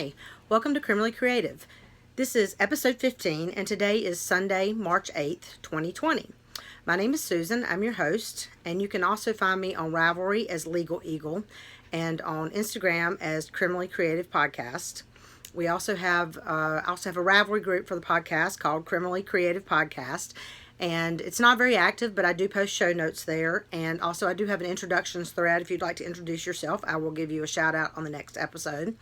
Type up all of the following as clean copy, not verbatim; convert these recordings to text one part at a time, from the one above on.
Hi, welcome to Criminally Creative. This is episode 15, and today is Sunday, March 8th, 2020. My name is Susan. I'm your host, and you can also find me on Ravelry as Legal Eagle and on Instagram as Criminally Creative Podcast. We also have a Ravelry group for the podcast called Criminally Creative Podcast, and it's not very active, but I do post show notes there. And also I do have an introductions thread. If you'd like to introduce yourself, I will give you a shout out on the next episode.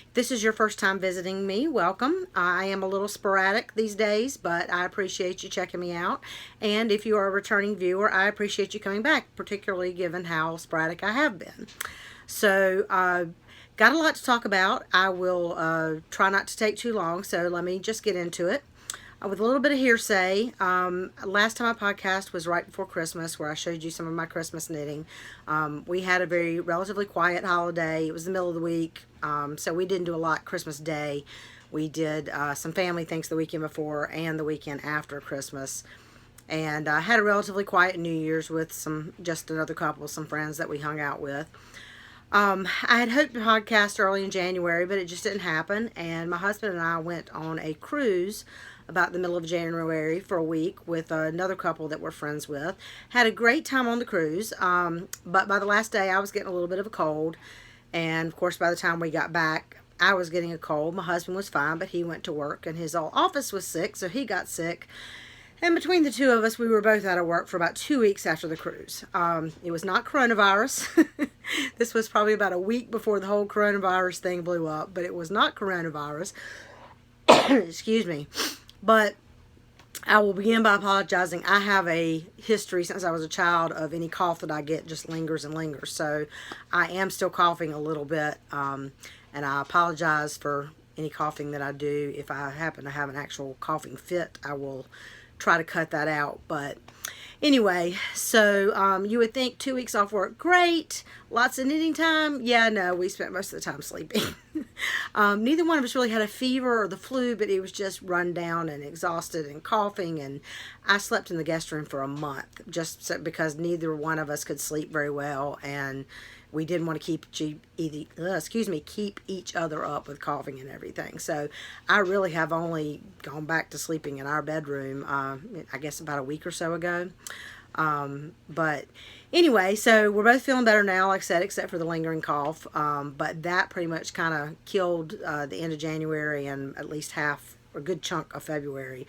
If this is your first time visiting me, welcome. I am a little sporadic these days, but I appreciate you checking me out. And if you are a returning viewer, I appreciate you coming back, particularly given how sporadic I have been. So, got a lot to talk about. I will try not to take too long, so let me just get into it. With a little bit of hearsay, last time I podcast was right before Christmas, where I showed you some of my Christmas knitting. We had a relatively quiet holiday. It was the middle of the week, so we didn't do a lot Christmas Day. We did some family things the weekend before and the weekend after Christmas. And I had a relatively quiet New Year's with just another couple, some friends that we hung out with. I had hoped to podcast early in January, but it just didn't happen. And my husband and I went on a cruise about the middle of January for a week with another couple that we're friends with. Had a great time on the cruise, but by the last day I was getting a little bit of a cold. And of course, by the time we got back, I was getting a cold. My husband was fine, but he went to work and his old office was sick, so he got sick. And between the two of us, we were both out of work for about 2 weeks after the cruise. It was not coronavirus. This was probably about a week before the whole coronavirus thing blew up, but it was not coronavirus. Excuse me. But I will begin by apologizing. I have a history since I was a child of any cough that I get just lingers and lingers. So I am still coughing a little bit, and I apologize for any coughing that I do. If I happen to have an actual coughing fit, I will try to cut that out. But anyway, so you would think 2 weeks off work, great, lots of knitting time. Yeah, no, we spent most of the time sleeping. Neither one of us really had a fever or the flu, but it was just run down and exhausted and coughing. And I slept in the guest room for a month because neither one of us could sleep very well, and we didn't want to keep each other up with coughing and everything. So I really have only gone back to sleeping in our bedroom, I guess about a week or so ago. But anyway, so we're both feeling better now, like I said, except for the lingering cough. But that pretty much kind of killed the end of January and at least half, or a good chunk of February.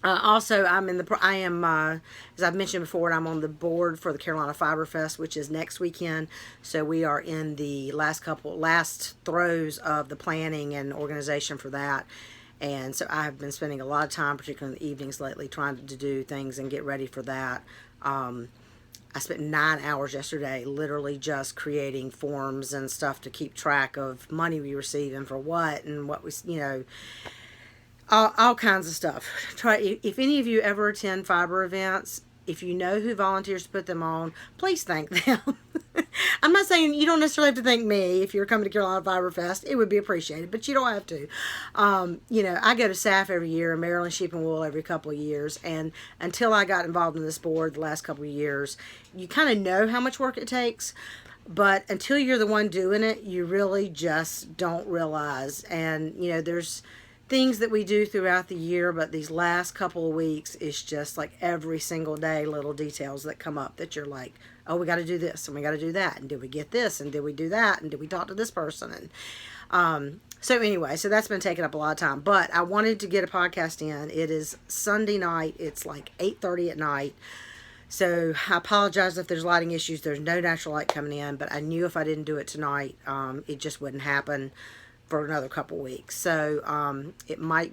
Also, I am, as I've mentioned before, I'm on the board for the Carolina Fiber Fest, which is next weekend. So we are in the last throes of the planning and organization for that. And so I have been spending a lot of time, particularly in the evenings lately, trying to do things and get ready for that. I spent 9 hours yesterday literally just creating forms and stuff to keep track of money we receive and for what and what we, all kinds of stuff. If any of you ever attend fiber events, if you know who volunteers to put them on, please thank them. I'm not saying you don't necessarily have to thank me if you're coming to Carolina Fiber Fest. It would be appreciated, but you don't have to. I go to SAF every year and Maryland Sheep and Wool every couple of years, and until I got involved in this board the last couple of years, you kind of know how much work it takes. But until you're the one doing it, you really just don't realize. And, there's things that we do throughout the year, but these last couple of weeks is just like every single day little details that come up that you're like, oh, we got to do this and we got to do that, and did we get this and did we do that and did we talk to this person? And so anyway, so that's been taking up a lot of time, but I wanted to get a podcast in. It is Sunday night. It's like 8:30 at night. So I apologize if there's lighting issues. There's no natural light coming in, but I knew if I didn't do it tonight, it just wouldn't happen for another couple weeks. So it might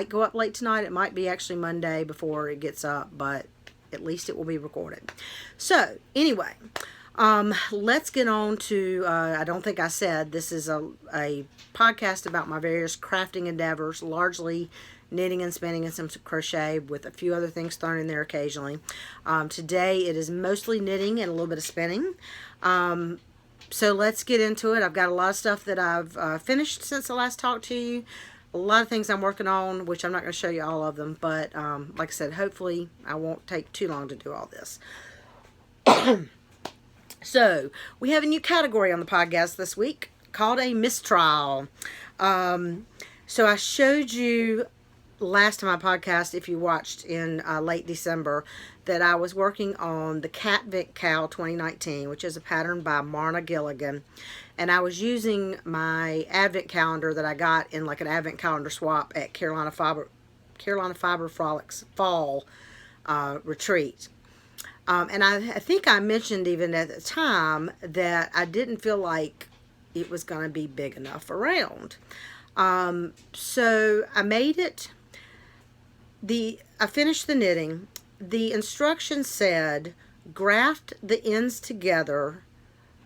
go up late tonight. It might be actually Monday before it gets up, but at least it will be recorded. So anyway, let's get on to, I don't think I said, this is a podcast about my various crafting endeavors, largely knitting and spinning and some crochet with a few other things thrown in there occasionally. Today it is mostly knitting and a little bit of spinning. So let's get into it. I've got a lot of stuff that I've finished since I last talked to you. A lot of things I'm working on, which I'm not going to show you all of them. But like I said, hopefully I won't take too long to do all this. So, we have a new category on the podcast this week called a Mistrial. So, I showed you last time I podcast, if you watched in late December, that I was working on the Cat Vic Cow 2019, which is a pattern by Marna Gilligan. And I was using my Advent calendar that I got in like an Advent calendar swap at Carolina Fiber Frolics Fall retreat. And I think I mentioned even at the time that I didn't feel like it was going to be big enough around. So I made it. I finished the knitting. The instructions said graft the ends together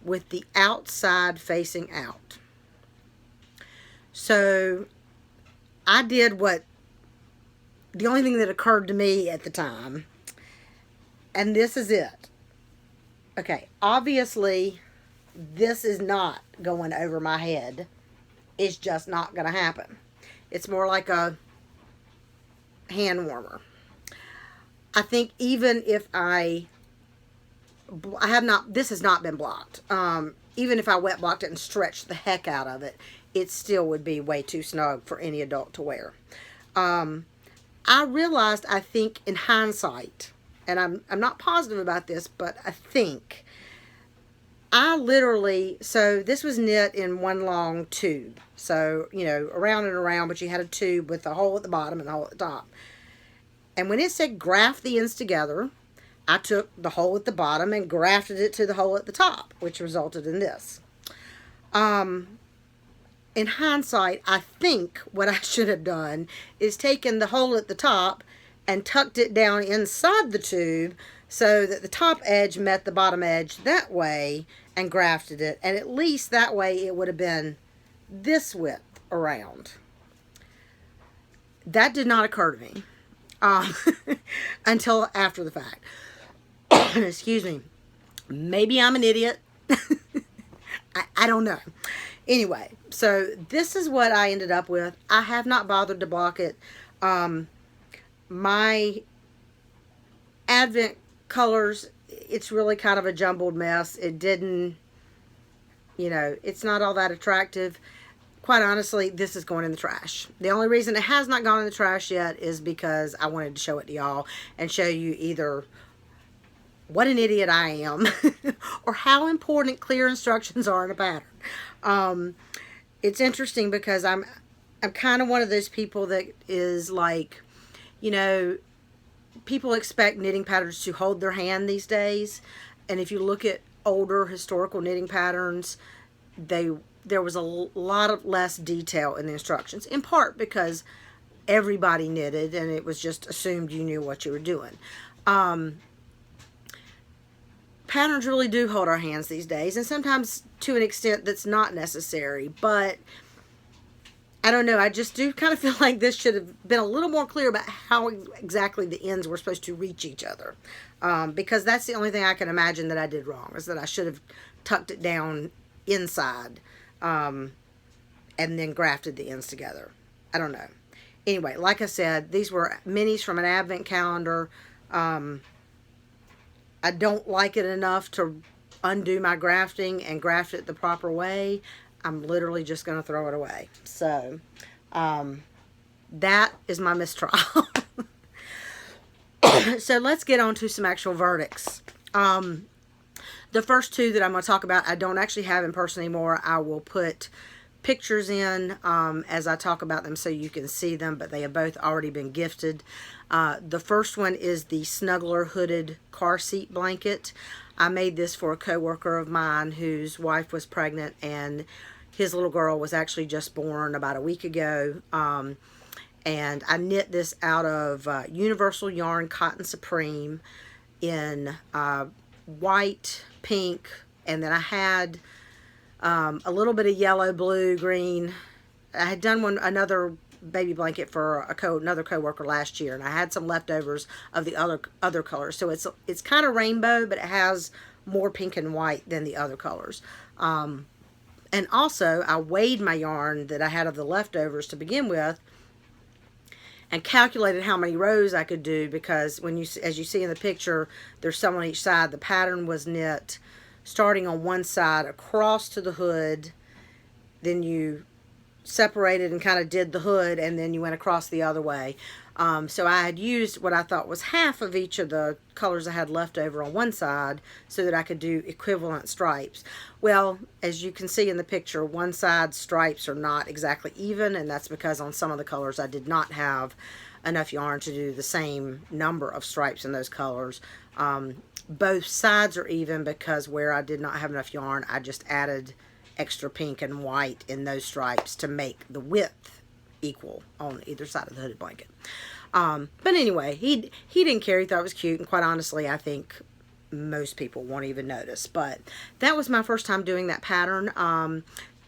with the outside facing out. So I did the only thing that occurred to me at the time, and this is it. Okay, obviously this is not going over my head. It's just not going to happen. It's more like a hand warmer. I think even if this has not been blocked. Even if I wet blocked it and stretched the heck out of it, it still would be way too snug for any adult to wear. I realized, I think in hindsight, and I'm not positive about this, but I think so this was knit in one long tube. So, around and around, but you had a tube with a hole at the bottom and a hole at the top. And when it said graft the ends together, I took the hole at the bottom and grafted it to the hole at the top, which resulted in this. In hindsight, I think what I should have done is taken the hole at the top and tucked it down inside the tube so that the top edge met the bottom edge that way and grafted it. And at least that way it would have been this width around. That did not occur to me until after the fact. Excuse me. Maybe I'm an idiot. I don't know. Anyway, so this is what I ended up with. I have not bothered to block it. My Advent colors, it's really kind of a jumbled mess. It didn't, it's not all that attractive. Quite honestly, this is going in the trash. The only reason it has not gone in the trash yet is because I wanted to show it to y'all and show you either what an idiot I am or how important clear instructions are in a pattern. It's interesting because I'm kind of one of those people that is like, people expect knitting patterns to hold their hand these days. And if you look at older historical knitting patterns, there was a lot of less detail in the instructions, in part because everybody knitted and it was just assumed you knew what you were doing. Patterns really do hold our hands these days, and sometimes to an extent that's not necessary, but I don't know, I just do kind of feel like this should have been a little more clear about how exactly the ends were supposed to reach each other, because that's the only thing I can imagine that I did wrong, is that I should have tucked it down inside and then grafted the ends together. I don't know. Anyway, like I said, these were minis from an Advent calendar. I don't like it enough to undo my grafting and graft it the proper way. I'm literally just going to throw it away. So, that is my mistrial. So, let's get on to some actual verdicts. The first two that I'm going to talk about, I don't actually have in person anymore. I will put pictures in as I talk about them so you can see them, but they have both already been gifted. The first one is the Snuggler hooded car seat blanket. I made this for a coworker of mine whose wife was pregnant, and his little girl was actually just born about a week ago. And I knit this out of Universal Yarn Cotton Supreme in white, pink, and then I had a little bit of yellow, blue, green. I had done another baby blanket for another coworker last year, and I had some leftovers of the other colors. So it's kind of rainbow, but it has more pink and white than the other colors. And also, I weighed my yarn that I had of the leftovers to begin with, and calculated how many rows I could do, because as you see in the picture, there's some on each side. The pattern was knit starting on one side across to the hood, then you separated and kind of did the hood, and then you went across the other way. So I had used what I thought was half of each of the colors I had left over on one side so that I could do equivalent stripes. Well, as you can see in the picture, one side stripes are not exactly even, and that's because on some of the colors I did not have enough yarn to do the same number of stripes in those colors. Both sides are even because where I did not have enough yarn, I just added extra pink and white in those stripes to make the width equal on either side of the hooded blanket. But anyway, he didn't care. He thought it was cute, and quite honestly, I think most people won't even notice. But that was my first time doing that pattern.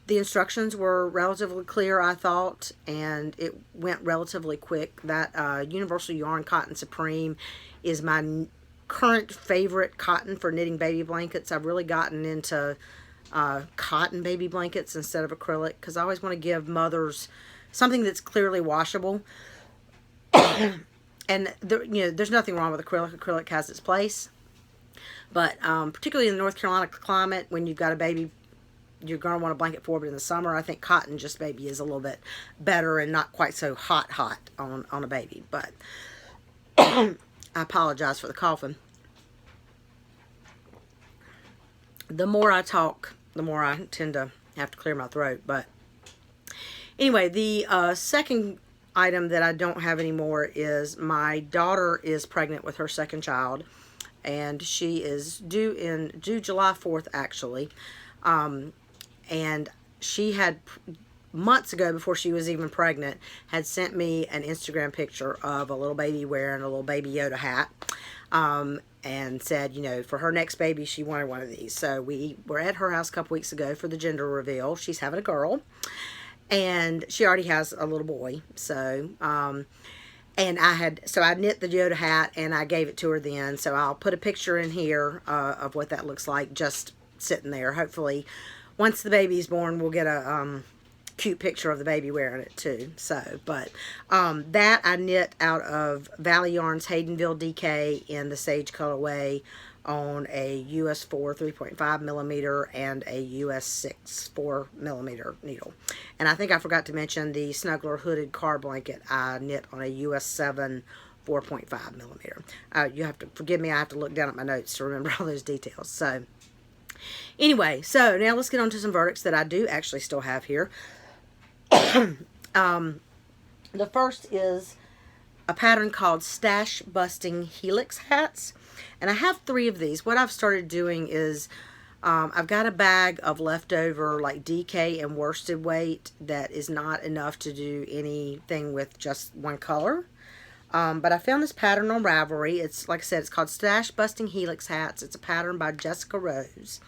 The instructions were relatively clear, I thought, and it went relatively quick. That Universal Yarn Cotton Supreme is my current favorite cotton for knitting baby blankets. I've really gotten into cotton baby blankets instead of acrylic, because I always want to give mothers something that's clearly washable. And there's nothing wrong with acrylic. Acrylic has its place, but particularly in the North Carolina climate, when you've got a baby you're going to want a blanket for, but in the summer I think cotton just maybe is a little bit better and not quite so hot on a baby. But I apologize for the coughing. The more I talk, the more I tend to have to clear my throat. But anyway, the second item that I don't have anymore is my daughter is pregnant with her second child, and she is due July 4th actually. And she had months ago, before she was even pregnant, had sent me an Instagram picture of a little baby wearing a little baby Yoda hat. And said, for her next baby, she wanted one of these. So we were at her house a couple weeks ago for the gender reveal. She's having a girl, and she already has a little boy. So, and I knit the Yoda hat, and I gave it to her then. So I'll put a picture in here of what that looks like, just sitting there. Hopefully, once the baby's born, we'll get a cute picture of the baby wearing it too. So, but that I knit out of Valley Yarns Haydenville DK in the Sage colorway on a US 4 3.5 millimeter and a US 6 4 millimeter needle. And I think I forgot to mention the Snuggler hooded car blanket I knit on a US 7 4.5 millimeter. You have to forgive me, I have to look down at my notes to remember all those details. So anyway, so now let's get on to some verdicts that I do actually still have here. The first is a pattern called Stash Busting Helix hats, and I have 3 of these. What I've started doing is I've got a bag of leftover like DK and worsted weight that is not enough to do anything with just one color. But I found this pattern on Ravelry. It's, like I said, it's called Stash Busting Helix Hats. It's a pattern by Jessica Rose.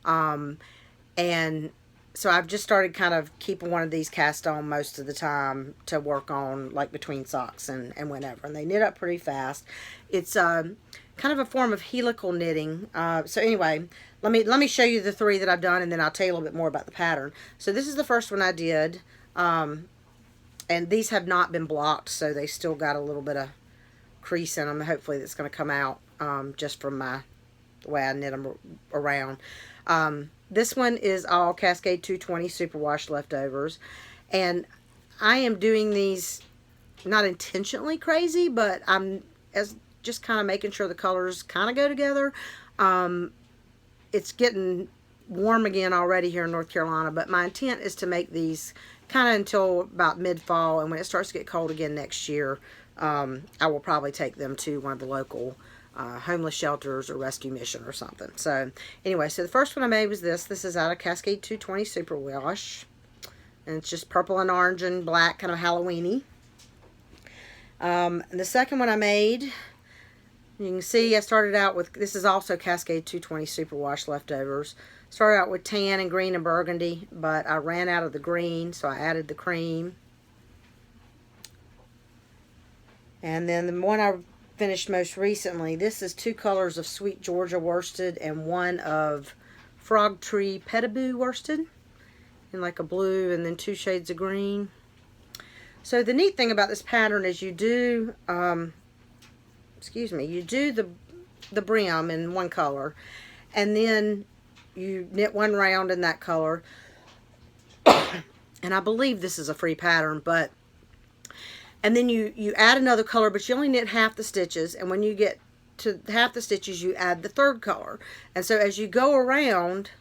And so I've just started kind of keeping one of these cast on most of the time to work on, like between socks and whenever. And they knit up pretty fast. It's kind of a form of helical knitting. So anyway, let me show you the 3 that I've done, and then I'll tell you a little bit more about the pattern. So this is the first one I did. And these have not been blocked, so they still got a little bit of crease in them. Hopefully that's going to come out just from the way I knit them around. This one is all Cascade 220 superwash leftovers, and I am doing these not intentionally crazy, but I'm just kind of making sure the colors kind of go together. It's getting warm again already here in North Carolina, but my intent is to make these kind of until about mid-fall, and when it starts to get cold again next year, I will probably take them to one of the local homeless shelters or rescue mission or something. So anyway, so the first one I made was this. This is out of Cascade 220 Superwash, and it's just purple and orange and black, kind of Halloween-y. And the second one I made, you can see I started out with, this is also Cascade 220 Superwash leftovers. Started out with tan and green and burgundy, but I ran out of the green, so I added the cream. And then the one I finished most recently, this is 2 colors of Sweet Georgia worsted and 1 of Frog Tree Petaboo worsted in like a blue, and then 2 shades of green. So the neat thing about this pattern is you do you do the brim in one color, and then you knit one round in that color. And I believe this is a free pattern, but, and then you add another color, but you only knit half the stitches, and when you get to half the stitches, you add the third color. And so as you go around,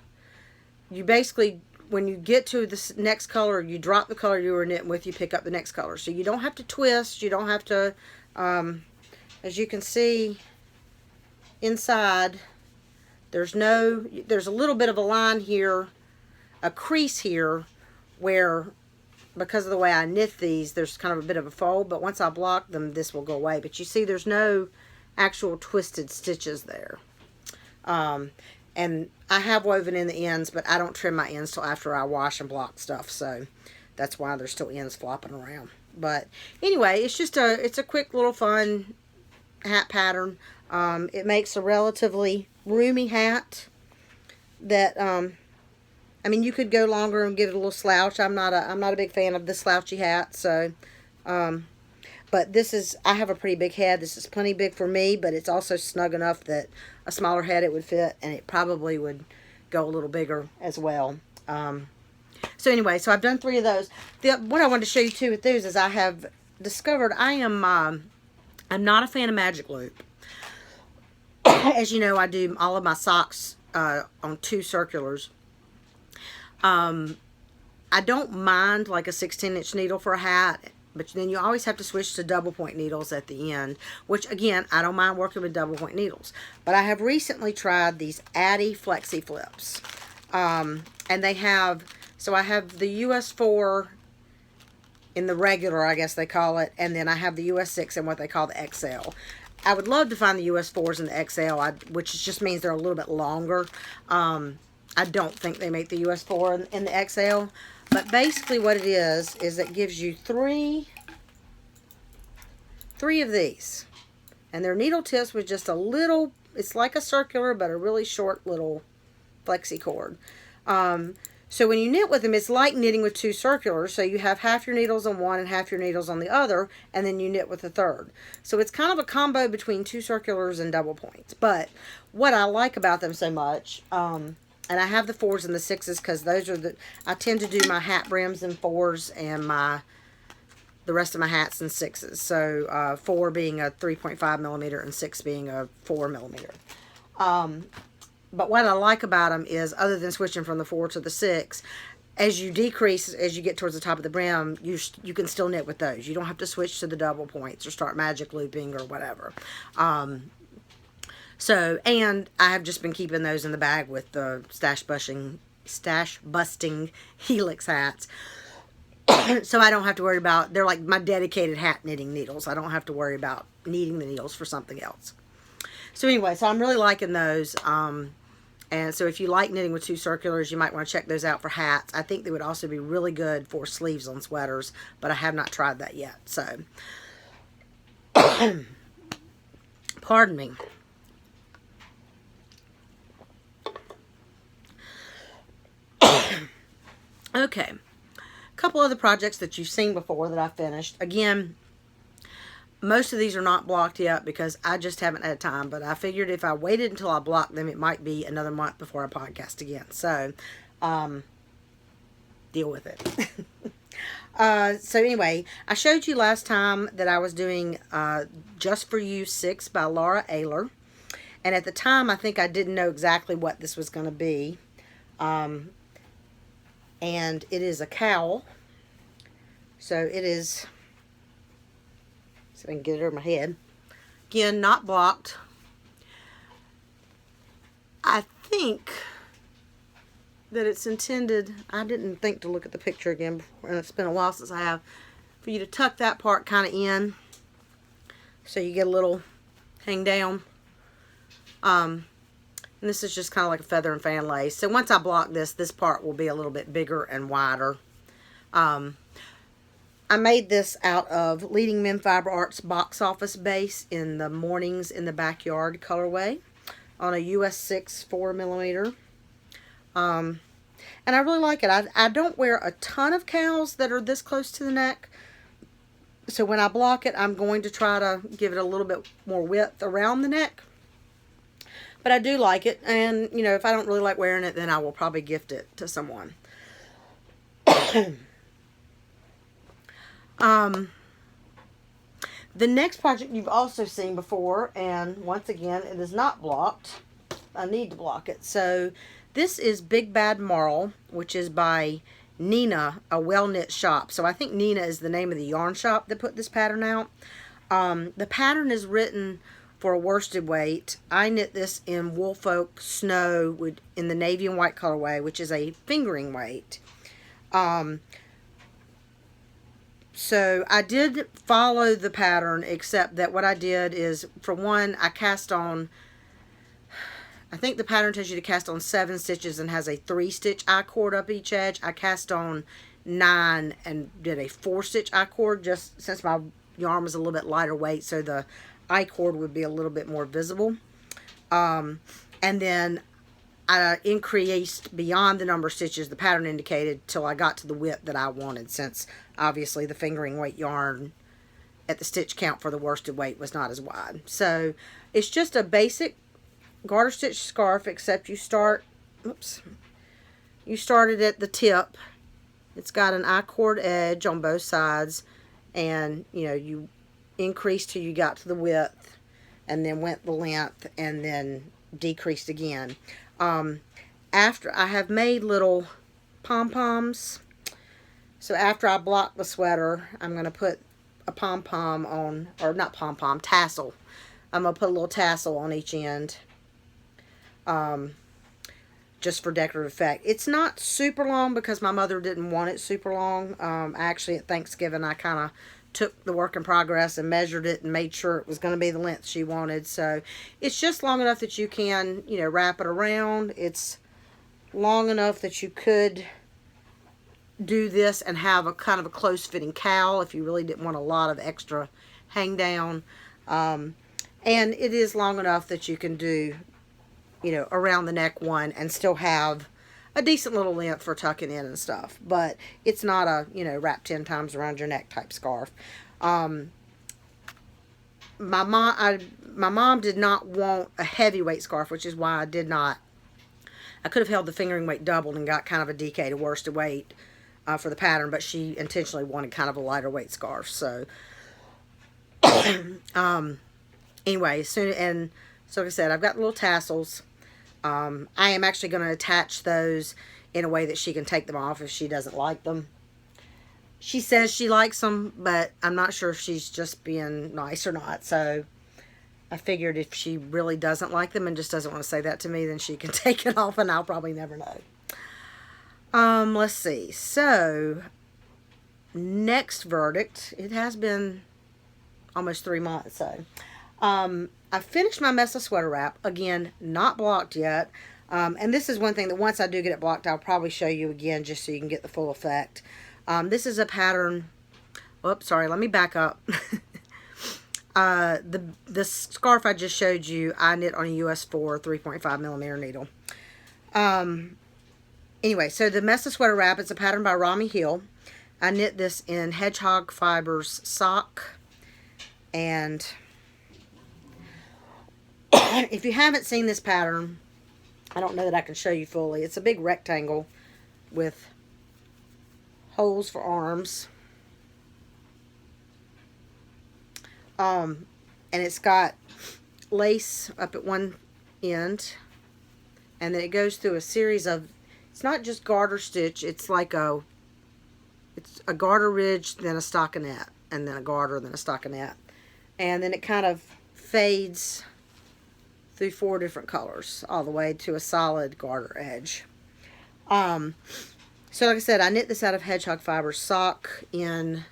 you basically, when you get to the next color, you drop the color you were knitting with, you pick up the next color. So you don't have to twist, you don't have to, as you can see inside, there's a little bit of a line here, a crease here, where, because of the way I knit these, there's kind of a bit of a fold, but once I block them, this will go away. But you see there's no actual twisted stitches there. And I have woven in the ends, but I don't trim my ends till after I wash and block stuff, so that's why there's still ends flopping around. But anyway, it's just it's a quick little fun hat pattern. It makes a relatively roomy hat that, I mean, you could go longer and give it a little slouch. I'm not a big fan of the slouchy hat, so, but this is, I have a pretty big head. This is plenty big for me, but it's also snug enough that a smaller head it would fit, and it probably would go a little bigger as well. So anyway, so I've done 3 of those. What I wanted to show you too with those is I have discovered I'm not a fan of magic loop. As you know, I do all of my socks on 2 circulars. I don't mind like a 16-inch needle for a hat, but then you always have to switch to double point needles at the end, which again, I don't mind working with double point needles. But I have recently tried these Addi Flexi flips. And they have, so I have the US 4 in the regular, I guess they call it, and then I have the US 6 in what they call the XL. I would love to find the US 4s in the XL, which just means they're a little bit longer. I don't think they make the US 4 in the XL. But basically what it is it gives you three of these. And their needle tips with just a little, it's like a circular, but a really short little flexi cord. So when you knit with them, it's like knitting with 2 circulars. So you have half your needles on one and half your needles on the other, and then you knit with the third. So it's kind of a combo between 2 circulars and double points. But what I like about them so much, and I have the 4s and the 6s because those are I tend to do my hat brims in 4s and the rest of my hats in 6s. So 4 being a 3.5 millimeter and 6 being a 4 millimeter. But what I like about them is, other than switching from the 4 to the 6, as you decrease, as you get towards the top of the brim, you can still knit with those. You don't have to switch to the double points or start magic looping or whatever. So, and I have just been keeping those in the bag with the stash busting Helix hats. So I don't have to worry about, they're like my dedicated hat knitting needles. I don't have to worry about needing the needles for something else. So anyway, so I'm really liking those. And so if you like knitting with 2 circulars, you might want to check those out for hats. I think they would also be really good for sleeves on sweaters, but I have not tried that yet. So, pardon me. Okay, a couple other projects that you've seen before that I finished. Again, most of these are not blocked yet because I just haven't had time, but I figured if I waited until I blocked them, it might be another month before I podcast again. So, deal with it. So anyway, I showed you last time that I was doing Just For You 6 by Laura Ayler. And at the time, I think I didn't know exactly what this was going to be. And it is a cowl. So it is, so I can get it over my head. Again, not blocked. I think that it's intended, I didn't think to look at the picture again before, and it's been a while since I have, for you to tuck that part kind of in so you get a little hang down. And this is just kind of like a feather and fan lace. So once I block this part will be a little bit bigger and wider. I made this out of Leading Men Fiber Arts Box Office Base in the Mornings in the Backyard colorway on a US 6 4 millimeter. And I really like it. I don't wear a ton of cowls that are this close to the neck. So when I block it, I'm going to try to give it a little bit more width around the neck. But I do like it, and, you know, if I don't really like wearing it, then I will probably gift it to someone. The next project you've also seen before, and once again, it is not blocked. I need to block it. So this is Big Bad Marl, which is by Nina, a well-knit shop. So I think Nina is the name of the yarn shop that put this pattern out. The pattern is written for a worsted weight. I knit this in Woolfolk Snow in the navy and white colorway, which is a fingering weight. So I did follow the pattern, except that what I did is, for one, I cast on, I think the pattern tells you to cast on 7 stitches and has a 3-stitch I-cord up each edge. I cast on 9 and did a 4-stitch I-cord, just since my yarn was a little bit lighter weight, so the I-cord would be a little bit more visible. And then I increased beyond the number of stitches the pattern indicated till I got to the width that I wanted, since obviously the fingering weight yarn at the stitch count for the worsted weight was not as wide. So it's just a basic garter stitch scarf, except you start, you started at the tip. It's got an I-cord edge on both sides, and you know, you increased till you got to the width, and then went the length, and then decreased again. After I have made little pom-poms, so after I block the sweater, I'm going to put a pom-pom on, or not pom-pom, tassel. I'm going to put a little tassel on each end, just for decorative effect. It's not super long because my mother didn't want it super long. Actually, at Thanksgiving, I kind of took the work in progress and measured it and made sure it was going to be the length she wanted. So it's just long enough that you can, you know, wrap it around. It's long enough that you could do this and have a kind of a close fitting cowl if you really didn't want a lot of extra hang down. And it is long enough that you can do, you know, around the neck one and still have a decent little length for tucking in and stuff. But it's not a, you know, wrap 10 times around your neck type scarf. My mom did not want a heavyweight scarf, which is why I did not. I could have held the fingering weight doubled and got kind of a DK to worsted weight for the pattern, but she intentionally wanted kind of a lighter weight scarf. So anyway, so like I said, I've got little tassels. I am actually going to attach those in a way that she can take them off if she doesn't like them. She says she likes them, but I'm not sure if she's just being nice or not. So I figured if she really doesn't like them and just doesn't want to say that to me, then she can take it off and I'll probably never know. Let's see. So next verdict. It has been almost 3 months. So I finished my mess of sweater wrap. Again, not blocked yet. And this is one thing that once I do get it blocked, I'll probably show you again just so you can get the full effect. This is a pattern. Oops, sorry. Let me back up. The scarf I just showed you, I knit on a US 4 3.5 millimeter needle. Anyway, so the mess of sweater wrap, it's a pattern by Rami Hill. I knit this in Hedgehog Fibers sock. And if you haven't seen this pattern, I don't know that I can show you fully. It's a big rectangle with holes for arms. And it's got lace up at one end. And then it goes through a series of, it's not just garter stitch, it's like it's a garter ridge, then a stockinette, and then a garter, then a stockinette. And then it kind of fades through 4 different colors all the way to a solid garter edge. So like I said, I knit this out of Hedgehog Fiber sock in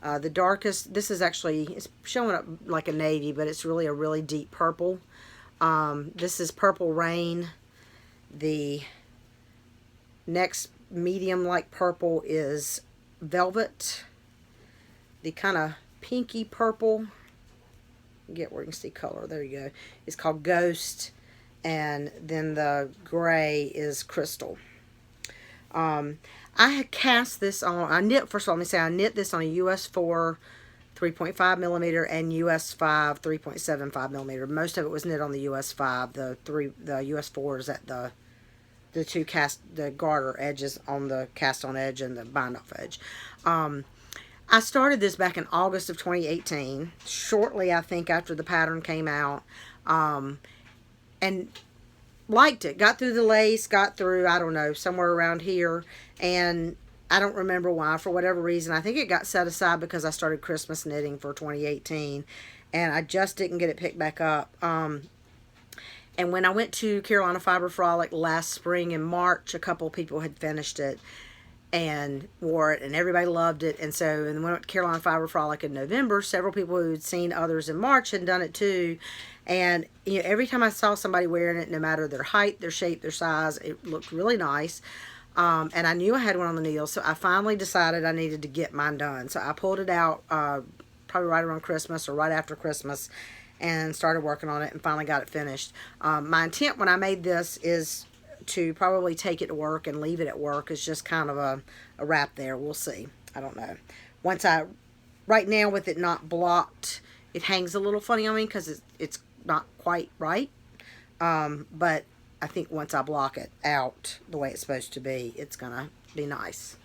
the darkest. This is actually, it's showing up like a navy, but it's really a really deep purple. This is Purple Rain. The next medium like purple is Velvet. The kind of pinky purple, get where you can see color, there you go, it's called Ghost. And then the gray is Crystal. I had cast this on, first of all, let me say, I knit this on a US 4 3.5 millimeter, and US 5 3.75 millimeter. Most of it was knit on the US 5. The US 4 is at the two the garter edges on the cast on edge and the bind off edge. I started this back in August of 2018, shortly, I think, after the pattern came out, and liked it. Got through the lace, got through, I don't know, somewhere around here, and I don't remember why, for whatever reason. I think it got set aside because I started Christmas knitting for 2018, and I just didn't get it picked back up. And when I went to Carolina Fiber Frolic last spring in March, a couple of people had finished it and wore it, and everybody loved it. And so, and when I went to Carolina Fiber Frolic in November, several people who had seen others in March had done it too. And you know, every time I saw somebody wearing it, no matter their height, their shape, their size, it looked really nice. And I knew I had one on the needle, so I finally decided I needed to get mine done. So I pulled it out probably right around Christmas or right after Christmas, and started working on it and finally got it finished. My intent when I made this is to probably take it to work and leave it at work. It's just kind of a wrap there. We'll see. I don't know. Right now with it not blocked, it hangs a little funny on me because it's not quite right. But I think once I block it out the way it's supposed to be, it's going to be nice.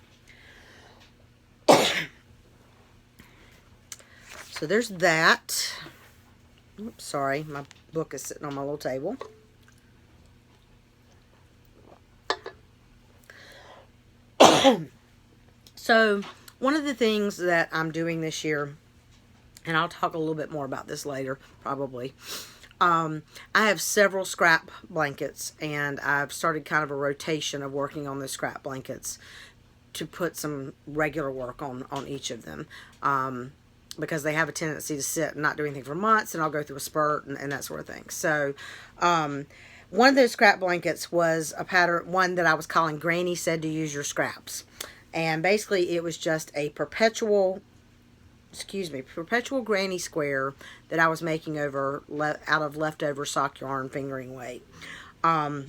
So there's that. Oops, sorry, my book is sitting on my little table. So, one of the things that I'm doing this year, and I'll talk a little bit more about this later, probably. I have several scrap blankets, and I've started kind of a rotation of working on the scrap blankets to put some regular work on each of them. Because they have a tendency to sit and not do anything for months, and I'll go through a spurt and that sort of thing. So, one of those scrap blankets was a pattern, one that I was calling Granny Said to Use Your Scraps. And basically, it was just a perpetual granny square that I was making out of leftover sock yarn fingering weight. I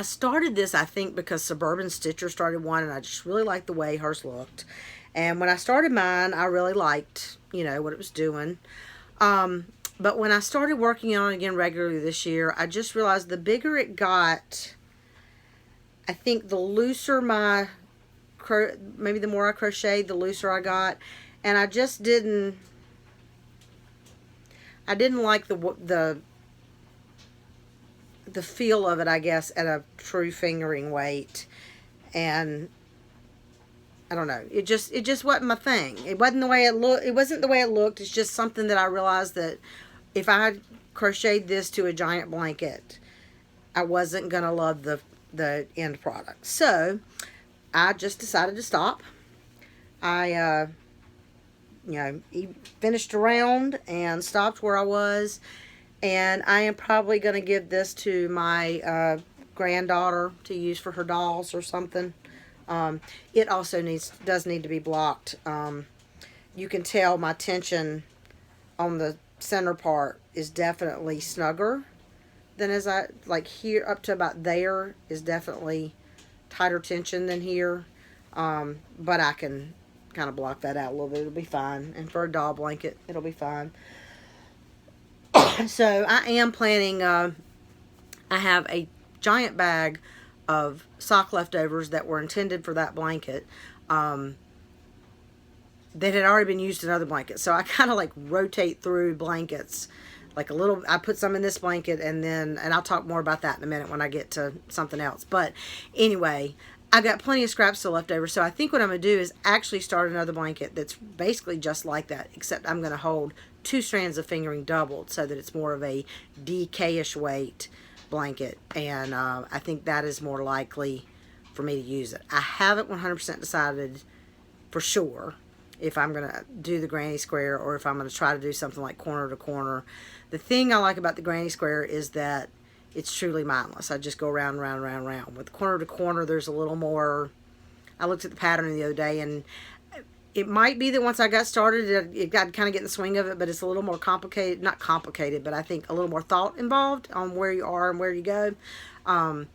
started this, I think, because Suburban Stitcher started one, and I just really liked the way hers looked. And when I started mine, I really liked, you know, what it was doing. But when I started working on it again regularly this year, I just realized the bigger it got, I think the looser maybe the more I crocheted, the looser I got. And I just didn't like the feel of it, I guess, at a true fingering weight. And I don't know. It just wasn't my thing. It wasn't the way it looked. It wasn't the way it looked. It's just something that I realized that if I had crocheted this to a giant blanket, I wasn't gonna love the end product. So I just decided to stop. I finished a round and stopped where I was, and I am probably gonna give this to my granddaughter to use for her dolls or something. It also does need to be blocked. You can tell my tension on the center part is definitely snugger than here up to about there is definitely tighter tension than here. But I can kind of block that out a little bit. It'll be fine. And for a doll blanket, it'll be fine. So I am planning, I have a giant bag of sock leftovers that were intended for that blanket that had already been used in other blankets. So I kind of like rotate through blankets, like I put some in this blanket, and I'll talk more about that in a minute when I get to something else. But anyway, I got plenty of scraps still left over. So I think what I'm going to do is actually start another blanket that's basically just like that, except I'm going to hold 2 strands of fingering doubled so that it's more of a DK-ish weight blanket, and I think that is more likely for me to use it. I haven't 100% decided for sure if I'm going to do the granny square or if I'm going to try to do something like corner to corner. The thing I like about the granny square is that it's truly mindless. I just go round, round, round, round. With corner to corner, there's a little more. I looked at the pattern the other day, and it might be that once I got started, it got kind of get in the swing of it, but it's a little more complicated. Not complicated, but I think a little more thought involved on where you are and where you go. And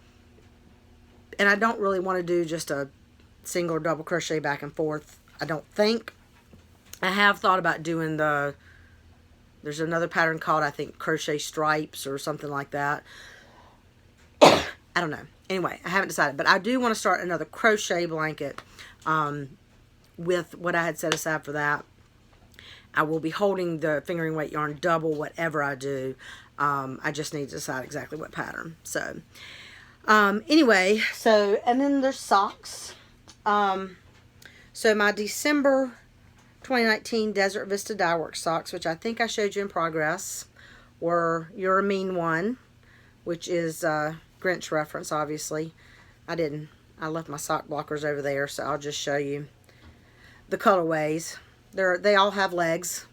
I don't really want to do just a single or double crochet back and forth, I don't think. I have thought about doing there's another pattern called, I think, crochet stripes or something like that. I don't know. Anyway, I haven't decided, but I do want to start another crochet blanket with what I had set aside for that. I will be holding the fingering weight yarn double whatever I do. I just need to decide exactly what pattern. So, anyway, and then there's socks. So my December 2019 Desert Vista Dye Works socks, which I think I showed you in progress, were You're a Mean One, which is Grinch reference, obviously. I left my sock blockers over there, so I'll just show you the colorways. They all have legs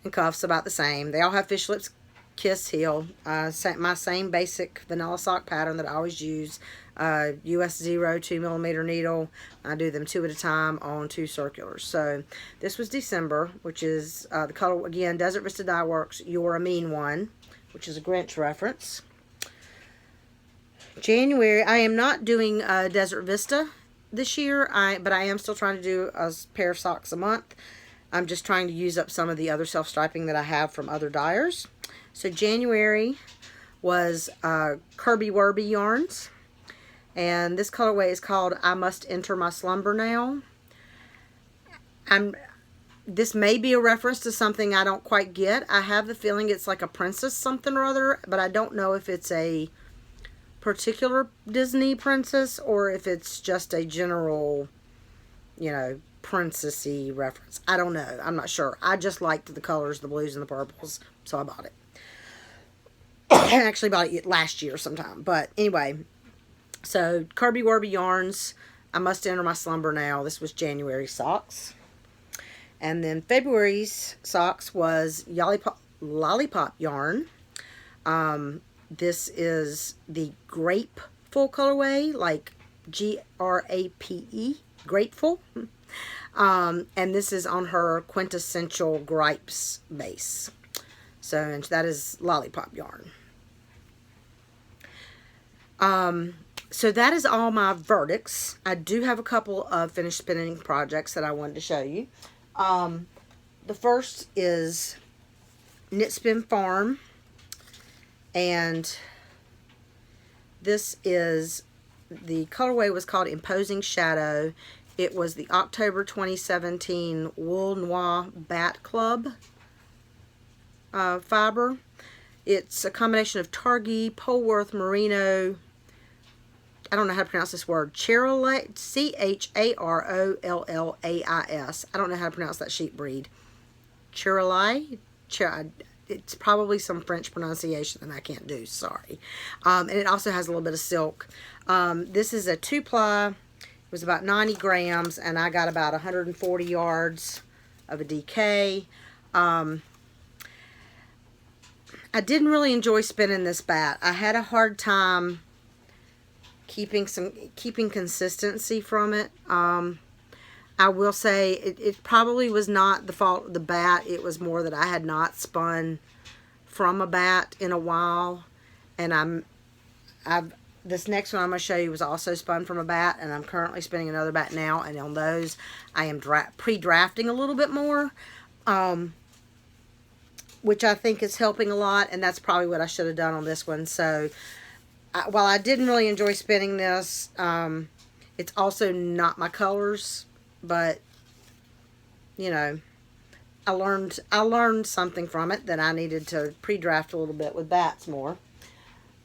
and cuffs about the same. They all have fish lips, kiss heel. My same basic vanilla sock pattern that I always use. US 0 2mm needle. I do them 2 at a time on 2 circulars. So this was December, which is the color again, Desert Vista Dye Works You're a Mean One, which is a Grinch reference. January, I am not doing Desert Vista this year, but I am still trying to do a pair of socks a month. I'm just trying to use up some of the other self-striping that I have from other dyers. So January was Kirby Werby yarns, and this colorway is called I Must Enter My Slumber Now. This may be a reference to something I don't quite get. I have the feeling it's like a princess something or other, but I don't know if it's a particular Disney princess or if it's just a general, princessy reference. I don't know. I'm not sure. I just liked the colors, the blues and the purples, so I bought it. I actually bought it last year sometime. But anyway, so Kirby Werby yarns, I Must Enter My Slumber Now. This was January socks. And then February's socks was Lollipop yarn. This is the grape full colorway, like Grape, grateful. And this is on her quintessential gripes base. So, and that is Lollipop yarn. So that is all my verdicts. I do have a couple of finished spinning projects that I wanted to show you. The first is Knit Spin Farm. And this is, the colorway was called Imposing Shadow. It was the October 2017 Wool Noir Bat Club fiber. It's a combination of Targhee, Polworth, Merino, I don't know how to pronounce this word, Charolais, Charolais. I don't know how to pronounce that sheep breed. Charolais? It's probably some French pronunciation that I can't do, sorry. And it also has a little bit of silk. This is a 2-ply. It was about 90 grams, and I got about 140 yards of a DK. I didn't really enjoy spinning this bat. I had a hard time keeping consistency from it. I will say it probably was not the fault of the bat. It was more that I had not spun from a bat in a while, and this next one I'm going to show you was also spun from a bat, and I'm currently spinning another bat now, and on those I am pre-drafting a little bit more, which I think is helping a lot, and that's probably what I should have done on this one. So while I didn't really enjoy spinning this, it's also not my colors. But, I learned something from it that I needed to pre-draft a little bit with bats more.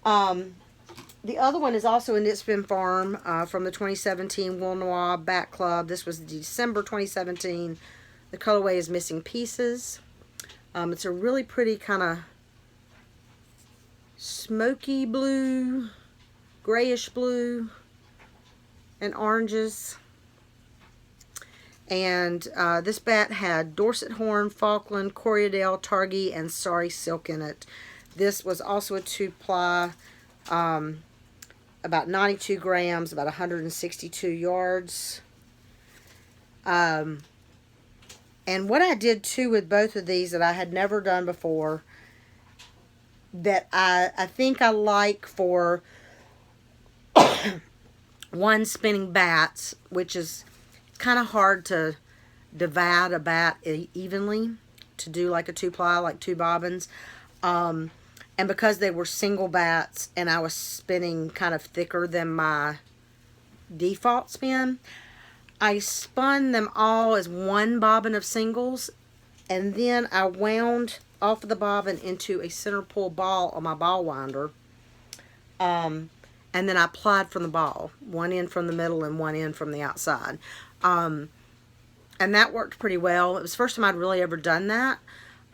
The other one is also a Knit Spin Farm from the 2017 Wool Noir Bat Club. This was December 2017. The colorway is Missing Pieces. It's a really pretty kind of smoky blue, grayish blue, and oranges. And this bat had Dorset Horn, Falkland, Corriedale, Targhee, and Sari silk in it. This was also a 2-ply, about 92 grams, about 162 yards. And what I did too with both of these that I had never done before, that I think I like for one spinning bats, which is kind of hard to divide a bat evenly to do like a 2-ply, like 2 bobbins. And because they were single bats and I was spinning kind of thicker than my default spin, I spun them all as 1 bobbin of singles, and then I wound off of the bobbin into a center pull ball on my ball winder. And then I plied from the ball, 1 end from the middle and 1 end from the outside. And that worked pretty well. It was the first time I'd really ever done that.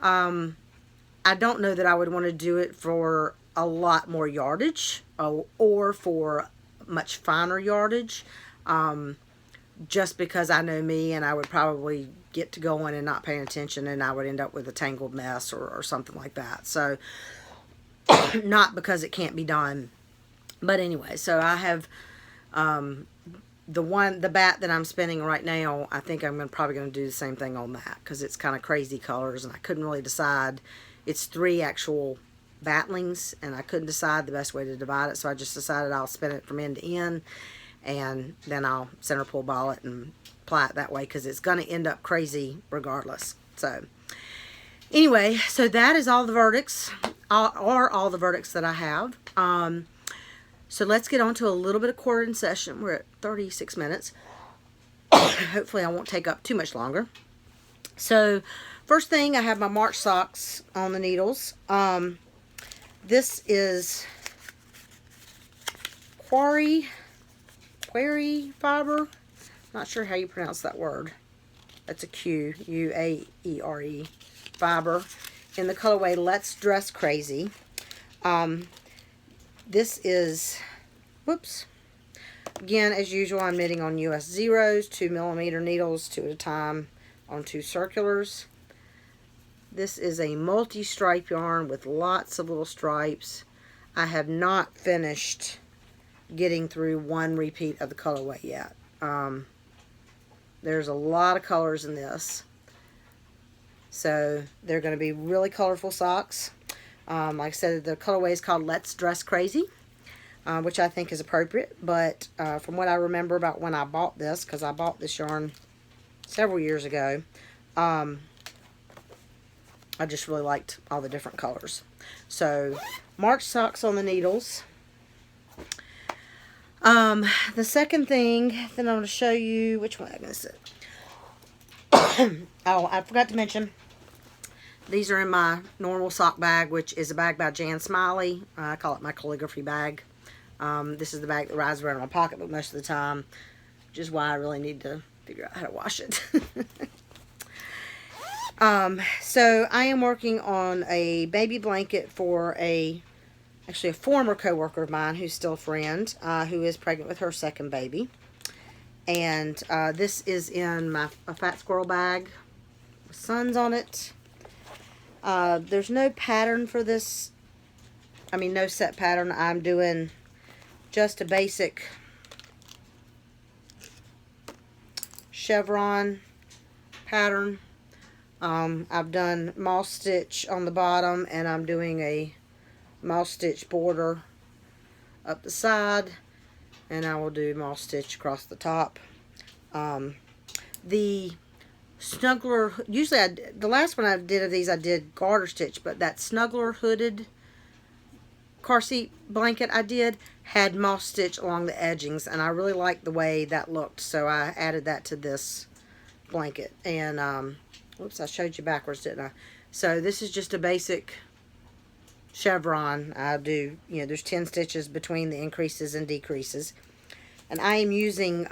I don't know that I would want to do it for a lot more yardage or for much finer yardage. Just because I know me, and I would probably get to going and not paying attention, and I would end up with a tangled mess or something like that. So, not because it can't be done. But anyway, so I have the bat that I'm spinning right now. I think I'm probably going to do the same thing on that, because it's kind of crazy colors, and I couldn't really decide. It's 3 actual batlings, and I couldn't decide the best way to divide it, so I just decided I'll spin it from end to end, and then I'll center pull ball it and ply it that way, because it's going to end up crazy regardless. So anyway, so that is all the verdicts, all the verdicts that I have. So let's get on to a little bit of quartering session. We're at 36 minutes. Hopefully I won't take up too much longer. So first thing, I have my March socks on the needles. This is quarry fiber. Not sure how you pronounce that word. That's a Q, U-A-E-R-E, fiber, in the colorway Let's Dress Crazy. This is, whoops, again, as usual, I'm knitting on US zeros, 2mm needles, 2 at a time, on 2 circulars. This is a multi-stripe yarn with lots of little stripes. I have not finished getting through 1 repeat of the colorway yet. There's a lot of colors in this, so they're going to be really colorful socks. Like I said, the colorway is called Let's Dress Crazy, which I think is appropriate, but from what I remember about when I bought this, because I bought this yarn several years ago, I just really liked all the different colors. So, March socks on the needles. The second thing that I'm going to show you, which one I'm going to say? Oh, I forgot to mention, these are in my normal sock bag, which is a bag by Jan Smiley. I call it my calligraphy bag. This is the bag that rides around in my pocketbook most of the time, which is why I really need to figure out how to wash it. So I am working on a baby blanket for actually a former co-worker of mine who's still a friend, who is pregnant with her second baby. And this is in a fat squirrel bag with suns on it. There's no pattern for this. I mean, no set pattern. I'm doing just a basic chevron pattern. I've done moss stitch on the bottom, and I'm doing a moss stitch border up the side, and I will do moss stitch across the top. The Snuggler, usually the last one I did of these I did garter stitch, but that Snuggler hooded car seat blanket I did had moss stitch along the edgings, and I really liked the way that looked, so I added that to this blanket. And whoops, I showed you backwards, didn't I? So this is just a basic chevron. I do, there's 10 stitches between the increases and decreases, and I am using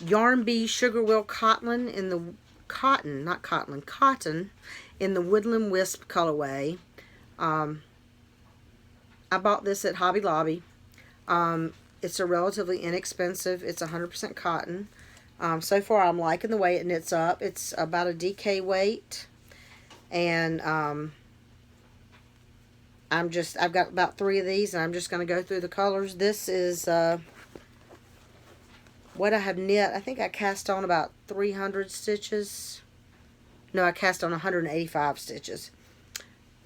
Yarn Bee Sugar Wheel Cotton in the cotton in the Woodland Wisp colorway. I bought this at Hobby Lobby. It's a relatively inexpensive. It's 100% cotton. So far I'm liking the way it knits up. It's about a DK weight, and I've got about 3 of these, and I'm just going to go through the colors. This is what I have knit. I think I cast on about 300 stitches. No, I cast on 185 stitches. I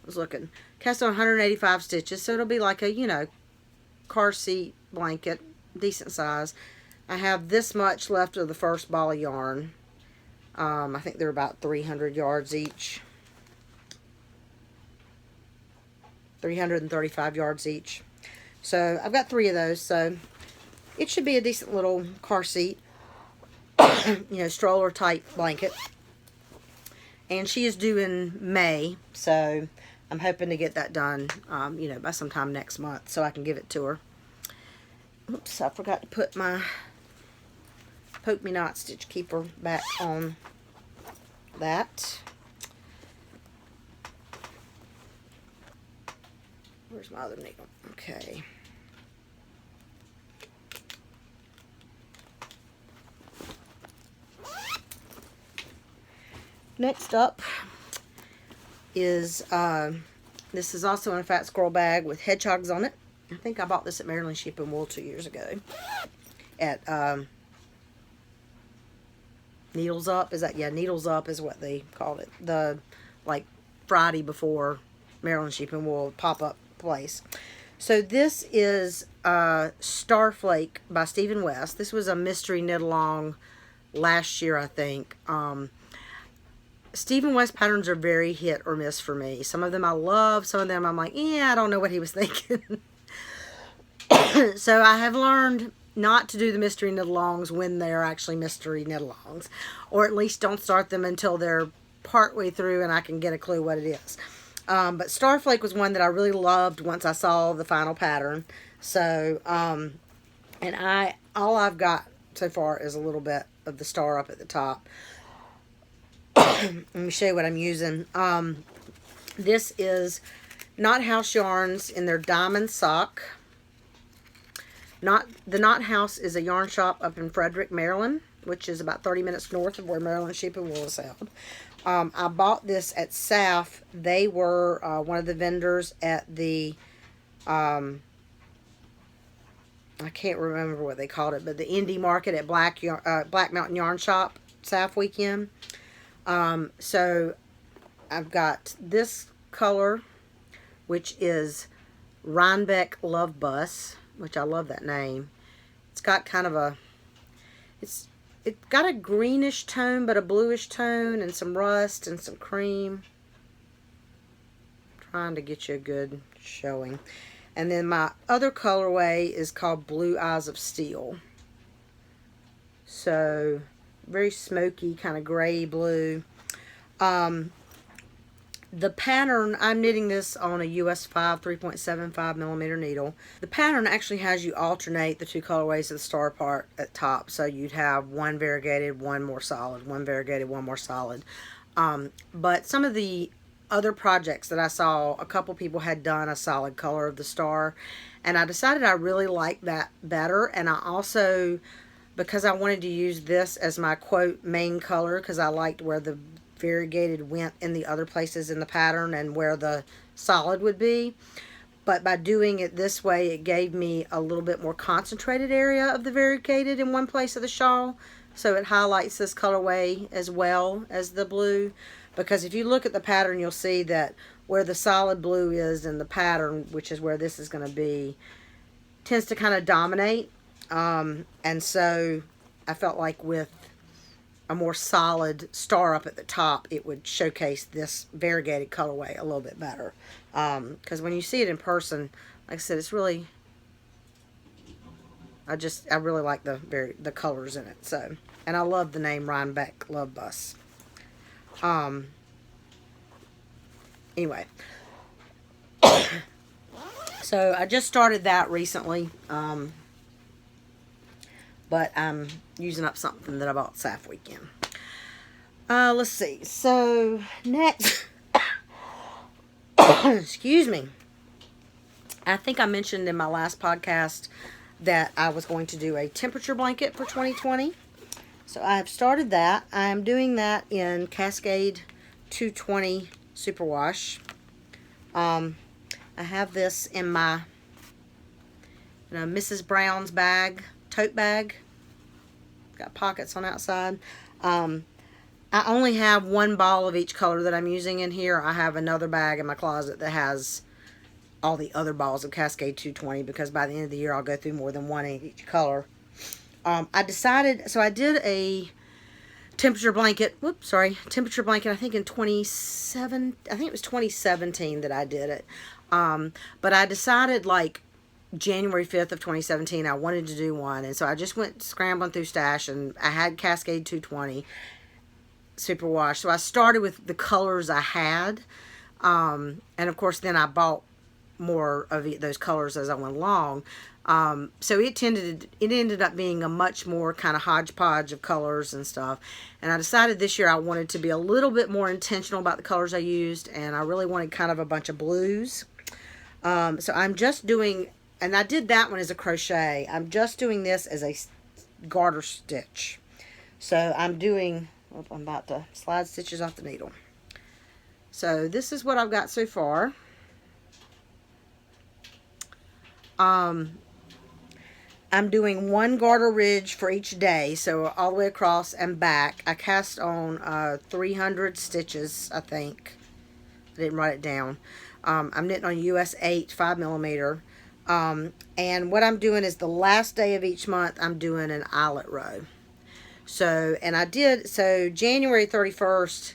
was looking. Cast on 185 stitches, so it'll be like a, car seat blanket, decent size. I have this much left of the first ball of yarn. I think they're about 300 yards each. 335 yards each. So I've got 3 of those, so it should be a decent little car seat, you know, stroller type blanket. And she is due in May, so I'm hoping to get that done, you know, by sometime next month so I can give it to her. Oops, I forgot to put my Poke Me Not Stitch Keeper back on that. Where's my other needle? Okay. Next up is, this is also in a fat squirrel bag with hedgehogs on it. I think I bought this at Maryland Sheep and Wool 2 years ago. At, Needles Up, is that, yeah, Needles Up is what they called it. The, like, Friday before Maryland Sheep and Wool pop-up place. So this is Star Flake by Stephen West. This was a mystery knit-along last year, I think. Stephen West patterns are very hit or miss for me. Some of them I love, some of them I'm like, yeah, I don't know what he was thinking. So I have learned not to do the mystery knit-alongs when they're actually mystery knit-alongs, or at least don't start them until they're partway through and I can get a clue what it is. But Starflake was one that I really loved once I saw the final pattern. So, and all I've got so far is a little bit of the star up at the top. Let me show you what I'm using. This is Knot House yarns in their Diamond Sock. The Knot House is a yarn shop up in Frederick, Maryland, which is about 30 minutes north of where Maryland Sheep and Wool is held. I bought this at SAF. They were one of the vendors at the, I can't remember what they called it, but the indie market at Black Mountain Yarn Shop, SAF weekend. So I've got this color, which is Rhinebeck Love Bus, which I love that name. It's got kind of a, it's got a greenish tone, but a bluish tone, and some rust and some cream. Trying to get you a good showing. And then my other colorway is called Blue Eyes of Steel. So, very smoky, kind of gray blue. The pattern, I'm knitting this on a US 5 3.75 millimeter needle. The pattern actually has you alternate the 2 colorways of the star part at top. So you'd have one variegated, one more solid, one variegated, one more solid. But some of the other projects that I saw, a couple people had done a solid color of the star. And I decided I really liked that better. And I also, because I wanted to use this as my quote main color, because I liked where the variegated went in the other places in the pattern and where the solid would be. But by doing it this way, it gave me a little bit more concentrated area of the variegated in one place of the shawl. So it highlights this colorway as well as the blue. Because if you look at the pattern, you'll see that where the solid blue is in the pattern, which is where this is going to be, tends to kind of dominate. And so I felt like with a more solid star up at the top, it would showcase this variegated colorway a little bit better. Because when you see it in person, like I said, it's really, I really like the colors in it. So, and I love the name Rhinebeck Love Bus. Anyway, so I just started that recently. But I'm using up something that I bought SAF weekend. Let's see. So, next. Excuse me. I think I mentioned in my last podcast that I was going to do a temperature blanket for 2020. So, I have started that. I am doing that in Cascade 220 Superwash. I have this in my Mrs. Brown's bag. Tote bag. Got pockets on the outside. I only have one ball of each color that I'm using in here. I have another bag in my closet that has all the other balls of Cascade 220 because by the end of the year I'll go through more than one in each color. I decided, so I did a temperature blanket. Whoops, sorry. Temperature blanket, I think in 27, I think it was 2017 that I did it. But I decided like January 5th of 2017, I wanted to do one. And so I just went scrambling through stash, and I had Cascade 220 superwash. So I started with the colors I had. And of course, then I bought more of those colors as I went along. So it ended up being a much more kind of hodgepodge of colors and stuff. And I decided this year I wanted to be a little bit more intentional about the colors I used, and I really wanted kind of a bunch of blues. So I'm just doing, and I did that one as a crochet. I'm just doing this as a garter stitch. So I'm doing, I'm about to slide stitches off the needle. So this is what I've got so far. I'm doing one garter ridge for each day, so all the way across and back. I cast on 300 stitches, I think. I didn't write it down. I'm knitting on US 8 5mm. And what I'm doing is the last day of each month, I'm doing an eyelet row. So, and I did, so January 31st,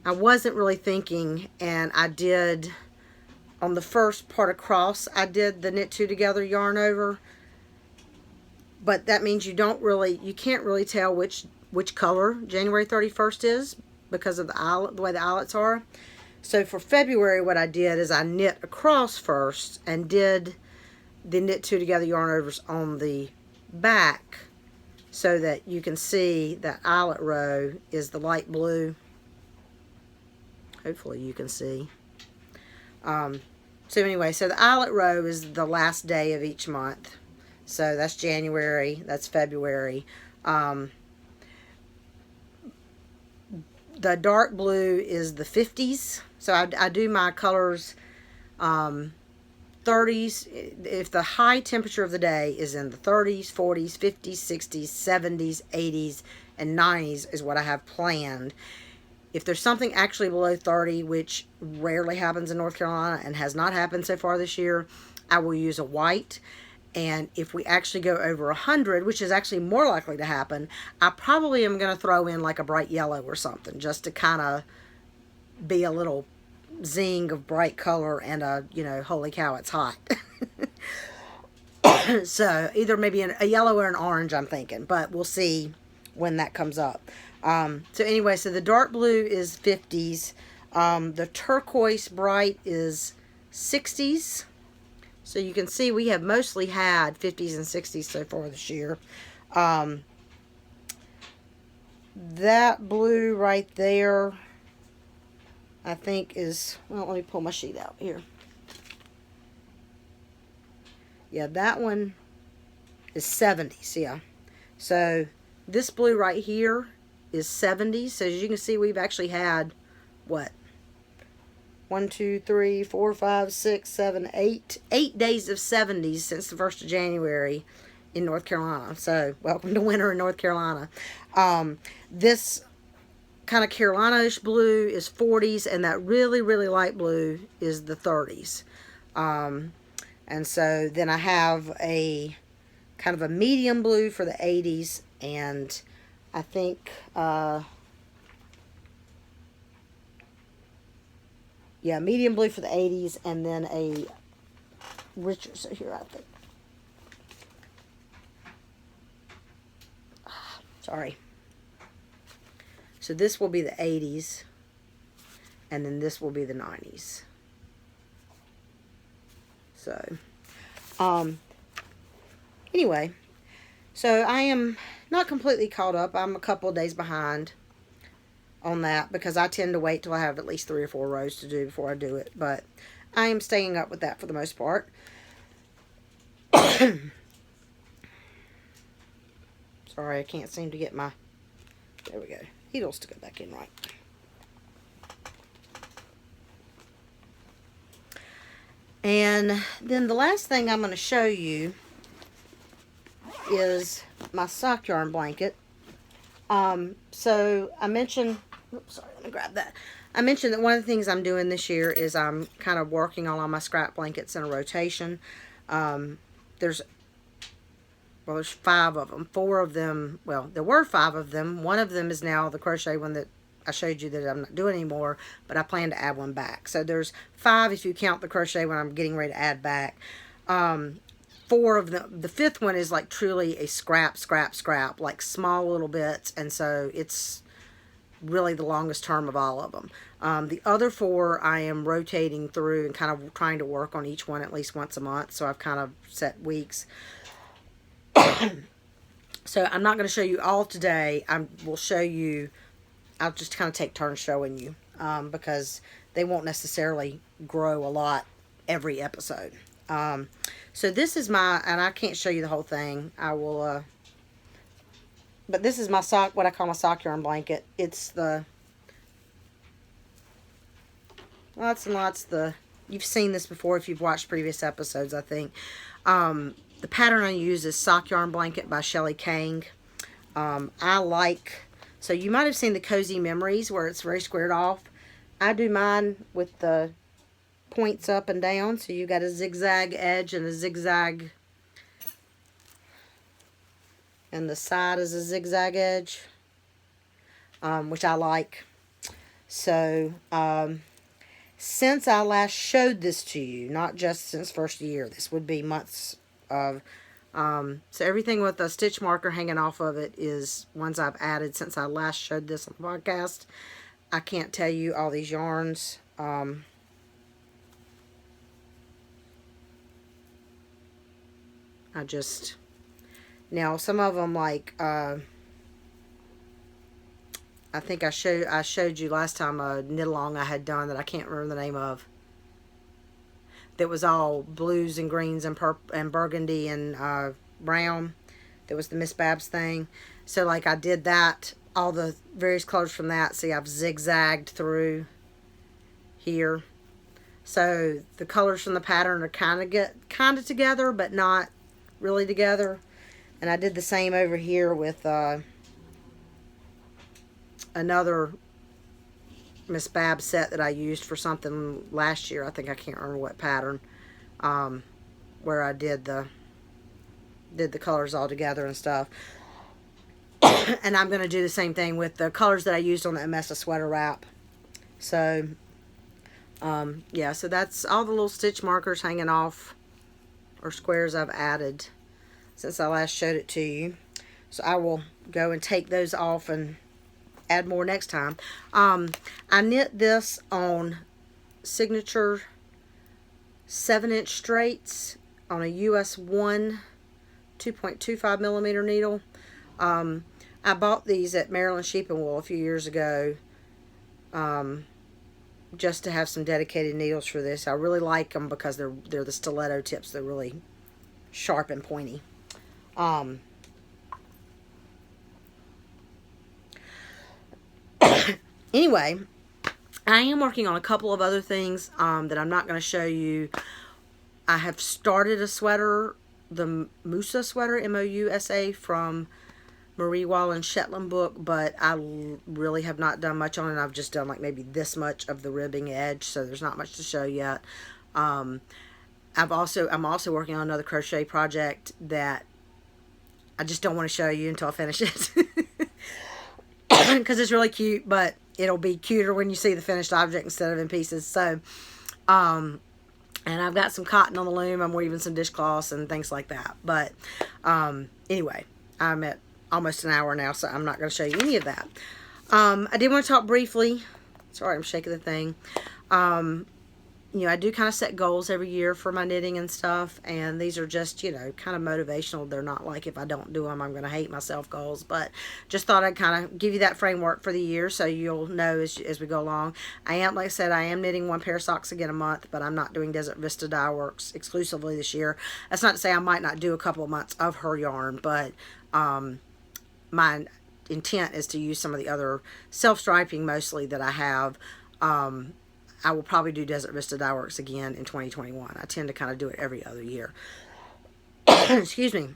I wasn't really thinking, and I did, on the first part across, I did the knit two together yarn over. But that means you can't really tell which color January 31st is because of the way the eyelets are. So for February, what I did is I knit across first and did the knit two together yarn overs on the back so that you can see that eyelet row is the light blue. Hopefully you can see. So anyway, so the eyelet row is the last day of each month. So that's January, that's February. The dark blue is the 50s. So I do my colors 30s. If the high temperature of the day is in the 30s, 40s, 50s, 60s, 70s, 80s, and 90s is what I have planned. If there's something actually below 30, which rarely happens in North Carolina and has not happened so far this year, I will use a white. And if we actually go over 100, which is actually more likely to happen, I probably am going to throw in like a bright yellow or something, just to kind of be a little zing of bright color and a, you know, holy cow, it's hot. So either maybe a yellow or an orange, I'm thinking, but we'll see when that comes up. So anyway, so the dark blue is 50s. The turquoise bright is 60s. So you can see we have mostly had 50s and 60s so far this year. That blue right there, I think is, well, let me pull my sheet out here. Yeah, that one is 70s, yeah. So this blue right here is 70s. So as you can see, we've actually had, what? 1, 2, 3, 4, 5, 6, 7, 8 days of 70s since the 1st of January in North Carolina. So welcome to winter in North Carolina. This kind of Carolina-ish blue is 40s, and that really, really light blue is the 30s. And so then I have a kind of a medium blue for the 80s, and I think yeah, medium blue for the 80s, and then a richer, so here I think. Sorry. So this will be the 80s, and then this will be the 90s. So, anyway, so I am not completely caught up. I'm a couple of days behind on that because I tend to wait till I have at least 3 or 4 rows to do before I do it, but I am staying up with that for the most part. Sorry, I can't seem to get my, there we go, needles to go back in right. And then the last thing I'm going to show you is my sock yarn blanket. So I mentioned, oops, sorry, let me grab that. I mentioned that one of the things I'm doing this year is I'm kind of working on all my scrap blankets in a rotation. Well, well, there's 5 of them. 4 of them, well, there were 5 of them. One of them is now the crochet one that I showed you that I'm not doing anymore, but I plan to add one back. So there's 5 if you count the crochet one I'm getting ready to add back. 4 of them, the 5th one is like truly a scrap, like small little bits, and so it's really the longest term of all of them. The other 4 I am rotating through and kind of trying to work on each one at least once a month, so I've kind of set weeks. So I'm not going to show you all today. I will show you, I'll just kind of take turns showing you, because they won't necessarily grow a lot every episode. So this is my, and I can't show you the whole thing. I will, but this is my sock, what I call my sock yarn blanket. It's the, lots and lots the, you've seen this before if you've watched previous episodes, I think. The pattern I use is Sock Yarn Blanket by Shelly Kang. I like, so you might have seen the Cozy Memories where it's very squared off. I do mine with the points up and down, so you got a zigzag edge and a zigzag, and the side is a zigzag edge, which I like. So since I last showed this to you, not just since first year, this would be months of, so everything with a stitch marker hanging off of it is ones I've added since I last showed this on the podcast. I can't tell you all these yarns. I just, now some of them, like, I think I showed you last time a knit along I had done that I can't remember the name of. That was all blues and greens and purple and burgundy and brown. That was the Miss Babs thing. So like I did that, all the various colors from that. See, I've zigzagged through here. So the colors from the pattern are kind of together, but not really together. And I did the same over here with another Miss Babs set that I used for something last year. I think, I can't remember what pattern, where I did the colors all together and stuff. And I'm going to do the same thing with the colors that I used on the Amessa sweater wrap. So yeah, so that's all the little stitch markers hanging off, or squares, I've added since I last showed it to you. So I will go and take those off and add more next time. I knit this on signature 7-inch straights on a US 1 2.25 millimeter needle. I bought these at Maryland Sheep and Wool a few years ago, just to have some dedicated needles for this. I really like them because they're the stiletto tips. They're really sharp and pointy. Anyway, I am working on a couple of other things that I'm not going to show you. I have started a sweater, the Musa sweater, M-O-U-S-A, from Marie Wallen's Shetland book, but I really have not done much on it. I've just done like maybe this much of the ribbing edge, so there's not much to show yet. I'm also working on another crochet project that I just don't want to show you until I finish it. Because it's really cute, but it'll be cuter when you see the finished object instead of in pieces. So, and I've got some cotton on the loom. I'm weaving some dishcloths and things like that. But anyway, I'm at almost an hour now, so I'm not going to show you any of that. I did want to talk briefly. Sorry, I'm shaking the thing. You know, I do kind of set goals every year for my knitting and stuff, and these are just, you know, kind of motivational. They're not like if I don't do them, I'm going to hate myself goals, but just thought I'd kind of give you that framework for the year so you'll know as we go along. I am, like I said, I am knitting one pair of socks again a month, but I'm not doing Desert Vista Dye Works exclusively this year. That's not to say I might not do a couple of months of her yarn, but my intent is to use some of the other self-striping mostly that I have. I will probably do Desert Vista Dye Works again in 2021. I tend to kind of do it every other year. Excuse me.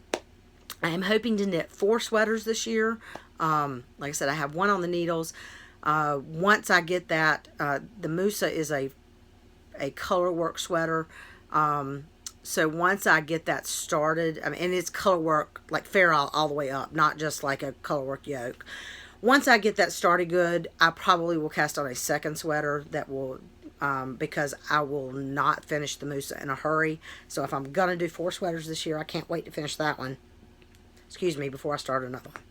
I am hoping to knit 4 sweaters this year. Like I said, I have one on the needles. Once I get that, the Musa is a color work sweater. So once I get that started, I mean, and it's color work, like fair all the way up, not just like a color work yoke. Once I get that started good, I probably will cast on a second sweater that will, because I will not finish the Musa in a hurry. So if I'm going to do 4 sweaters this year, I can't wait to finish that one. Excuse me, before I start another one.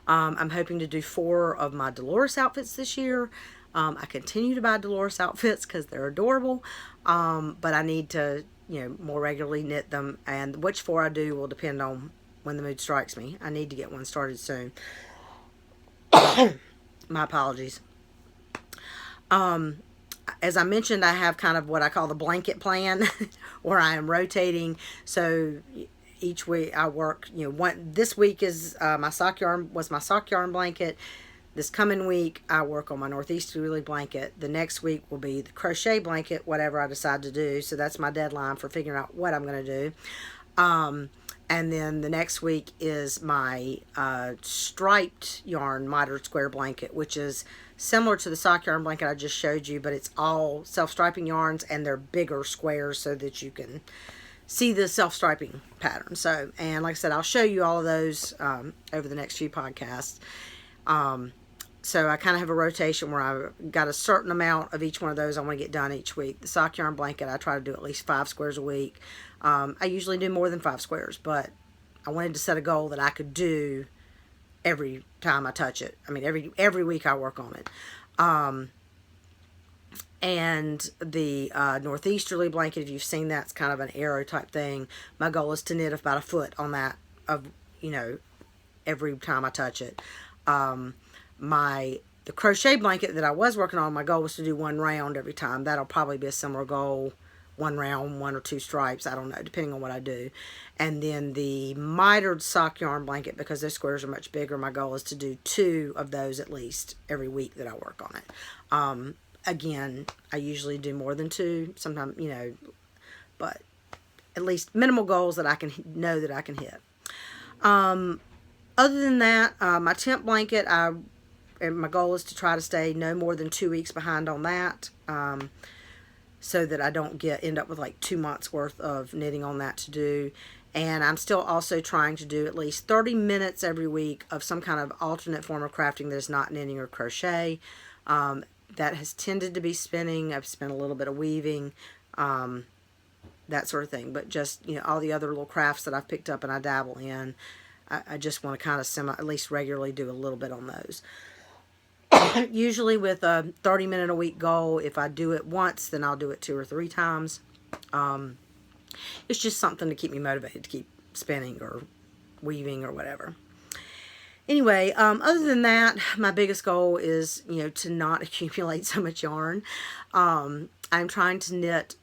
I'm hoping to do 4 of my Dolores outfits this year. I continue to buy Dolores outfits because they're adorable, but I need to, more regularly knit them, and which 4 I do will depend on when the mood strikes me. I need to get one started soon. My apologies. As I mentioned, I have kind of what I call the blanket plan, where I am rotating. So each week I work, this week is my sock yarn blanket. This coming week I work on my northeasterly blanket. The next week will be the crochet blanket, whatever I decide to do. So that's my deadline for figuring out what I'm going to do. And then the next week is my striped yarn mitered square blanket, which is similar to the sock yarn blanket I just showed you, but it's all self-striping yarns, and they're bigger squares so that you can see the self-striping pattern. So, and like I said, I'll show you all of those over the next few podcasts. So I kind of have a rotation where I've got a certain amount of each one of those I want to get done each week. The sock yarn blanket, I try to do at least 5 squares a week. I usually do more than 5 squares, but I wanted to set a goal that I could do every time I touch it. I mean, every week I work on it. And the northeasterly blanket, if you've seen that, it's kind of an arrow type thing. My goal is to knit about a foot on that, every time I touch it. The crochet blanket that I was working on, my goal was to do 1 round every time. That'll probably be a similar goal. 1 round, 1 or 2 stripes, I don't know, depending on what I do. And then the mitered sock yarn blanket, because those squares are much bigger, my goal is to do 2 of those at least every week that I work on it. Again, I usually do more than 2, sometimes, but at least minimal goals that I can know that I can hit. Other than that, my tent blanket, and my goal is to try to stay no more than 2 weeks behind on that, so that I don't end up with like 2 months worth of knitting on that to do. And I'm still also trying to do at least 30 minutes every week of some kind of alternate form of crafting that is not knitting or crochet. That has tended to be spinning. I've spent a little bit of weaving, that sort of thing. But just, all the other little crafts that I've picked up and I dabble in, I just want to kind of at least regularly do a little bit on those. Usually with a 30-minute a week goal, if I do it once, then I'll do it 2 or 3 times. It's just something to keep me motivated to keep spinning or weaving or whatever. Anyway, other than that, my biggest goal is, to not accumulate so much yarn. I'm trying to knit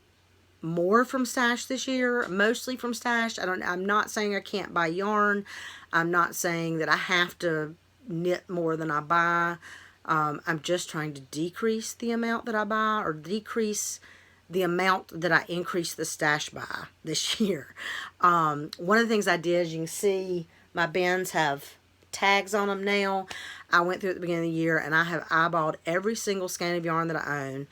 more from stash this year, mostly from stash. I'm not saying I can't buy yarn. I'm not saying that I have to knit more than I buy. I'm just trying to decrease the amount that I buy, or decrease the amount that I increase the stash by this year. One of the things I did, as you can see, my bins have tags on them now. I went through at the beginning of the year and I have eyeballed every single skein of yarn that I own.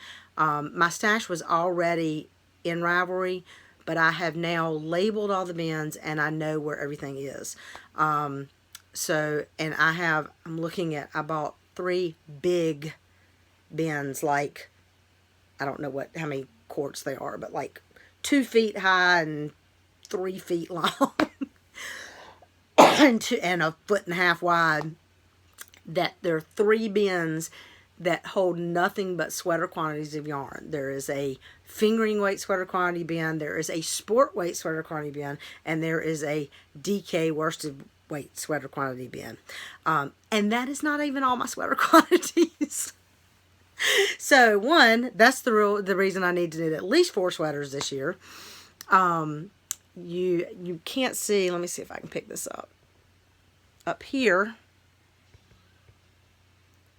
My stash was already in Ravelry, but I have now labeled all the bins and I know where everything is. And I'm looking at, I bought 3 big bins, like, I don't know how many quarts they are, but like 2 feet high and 3 feet long and 1.5 feet wide. That there are 3 bins that hold nothing but sweater quantities of yarn. There is a fingering weight sweater quantity bin, there is a sport weight sweater quantity bin, and there is a DK worsted weight sweater quantity bin. And that is not even all my sweater quantities. So that's the reason I need to knit at least 4 sweaters this year. You can't see, let me see if I can pick this up. Up here,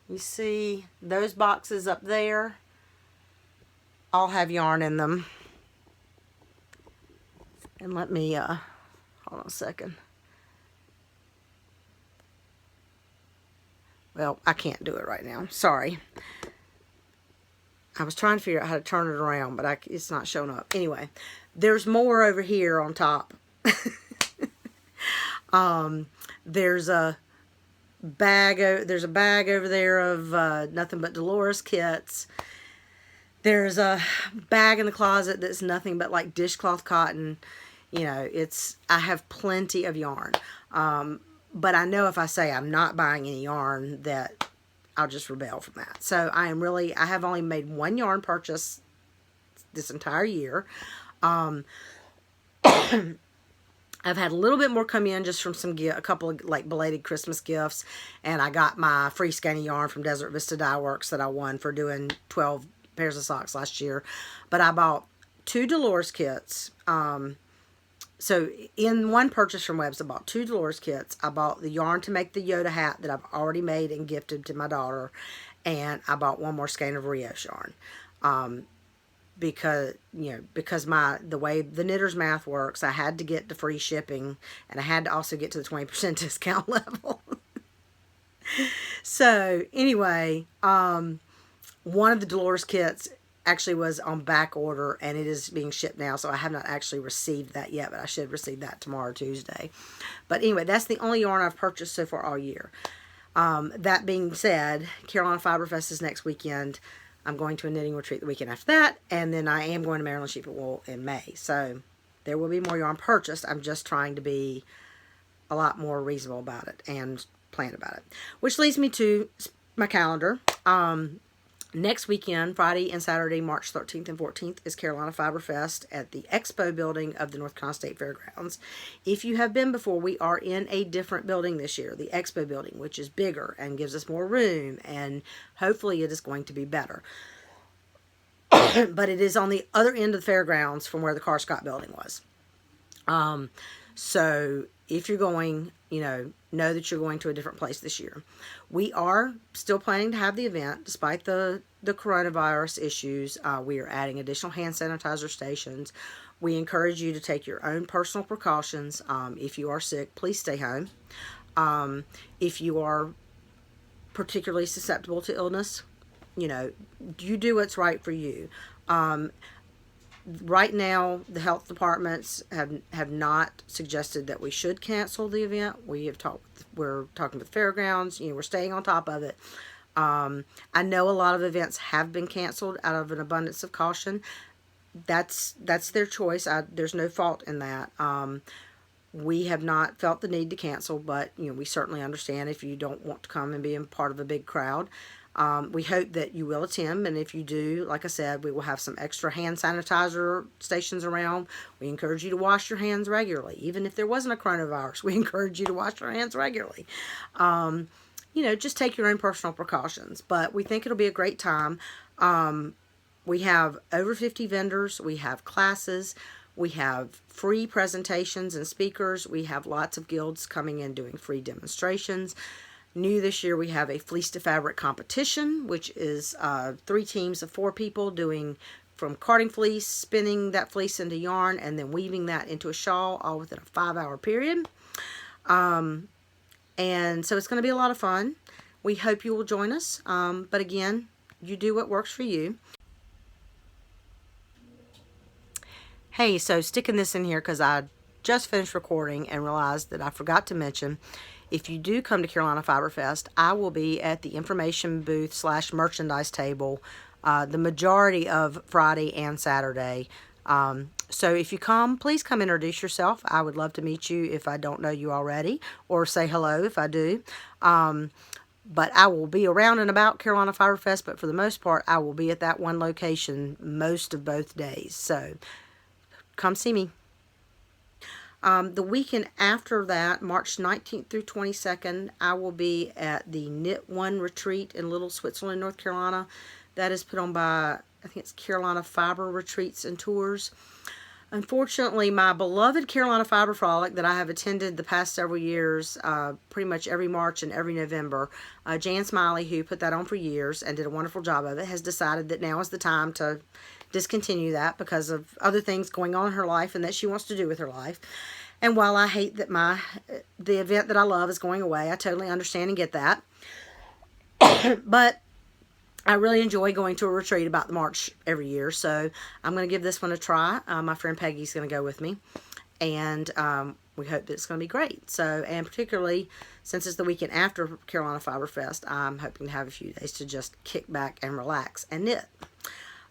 you see those boxes up there all have yarn in them. And let me, hold on a second. Well, I can't do it right now. Sorry. I was trying to figure out how to turn it around, but it's not showing up. Anyway, there's more over here on top. There's a bag over there of nothing but Dolores kits. There's a bag in the closet that's nothing but like dishcloth cotton. You know, I have plenty of yarn. But I know if I say I'm not buying any yarn that I'll just rebel from that. So I have only made one yarn purchase this entire year. I've had a little bit more come in just from a couple of like belated Christmas gifts. And I got my free skein of yarn from Desert Vista Dye Works that I won for doing 12 pairs of socks last year. But I bought 2 Dolores kits. So in one purchase from Webb's, I bought 2 Dolores kits. I bought the yarn to make the Yoda hat that I've already made and gifted to my daughter. And I bought one more skein of Rios yarn. Because the way the knitter's math works, I had to get the free shipping, and I had to also get to the 20% discount level. So anyway, one of the Dolores kits actually was on back order, and it is being shipped now, so I have not actually received that yet, but I should receive that tomorrow, Tuesday. But anyway, that's the only yarn I've purchased so far all year. That being said, Carolina Fiber Fest is next weekend. I'm going to a knitting retreat the weekend after that, and then I am going to Maryland Sheep and Wool in May. So there will be more yarn purchased. I'm just trying to be a lot more reasonable about it and plan about it. Which leads me to my calendar. Next weekend, Friday and Saturday, March 13th and 14th, is Carolina Fiber Fest at the Expo building of the North Carolina State Fairgrounds. If you have been before, we are in a different building this year, the Expo building, which is bigger and gives us more room, and hopefully it is going to be better. But it is on the other end of the fairgrounds from where the Car Scott building was. So if you're going, know that you're going to a different place this year. We are still planning to have the event despite the coronavirus issues. We are adding additional hand sanitizer stations. We encourage you to take your own personal precautions. If you are sick, please stay home. If you are particularly susceptible to illness, you do what's right for you. Right now, the health departments have not suggested that we should cancel the event. We're talking with fairgrounds. We're staying on top of it. I know a lot of events have been canceled out of an abundance of caution. That's their choice. There's no fault in that. We have not felt the need to cancel, but we certainly understand if you don't want to come and be a part of a big crowd. We hope that you will attend, and if you do, like I said, we will have some extra hand sanitizer stations around. We encourage you to wash your hands regularly. Even if there wasn't a coronavirus, we encourage you to wash your hands regularly. Just take your own personal precautions, but we think it'll be a great time. We have over 50 vendors. We have classes. We have free presentations and speakers. We have lots of guilds coming in doing free demonstrations. New this year, we have a fleece to fabric competition, which is 3 teams of 4 people doing from carding fleece, spinning that fleece into yarn, and then weaving that into a shawl, all within a 5-hour period. And so it's going to be a lot of fun. We hope you will join us. But again, you do what works for you. Hey, so sticking this in here because I just finished recording and realized that I forgot to mention, if you do come to Carolina Fiber Fest, I will be at the information booth / merchandise table the majority of Friday and Saturday. So if you come, please come introduce yourself. I would love to meet you if I don't know you already, or say hello if I do. But I will be around and about Carolina Fiber Fest, but for the most part, I will be at that one location most of both days. So come see me. The weekend after that, March 19th through 22nd, I will be at the Knit One Retreat in Little Switzerland, North Carolina. That is put on by, I think it's Carolina Fiber Retreats and Tours. Unfortunately, my beloved Carolina Fiber Frolic that I have attended the past several years, pretty much every March and every November, Jan Smiley, who put that on for years and did a wonderful job of it, has decided that now is the time to discontinue that because of other things going on in her life and that she wants to do with her life. And while I hate that the event that I love is going away, I totally understand and get that. But I really enjoy going to a retreat about March every year, so I'm going to give this one a try. My friend Peggy's going to go with me, and we hope that it's going to be great. So, and particularly since it's the weekend after Carolina Fiber Fest, I'm hoping to have a few days to just kick back and relax and knit.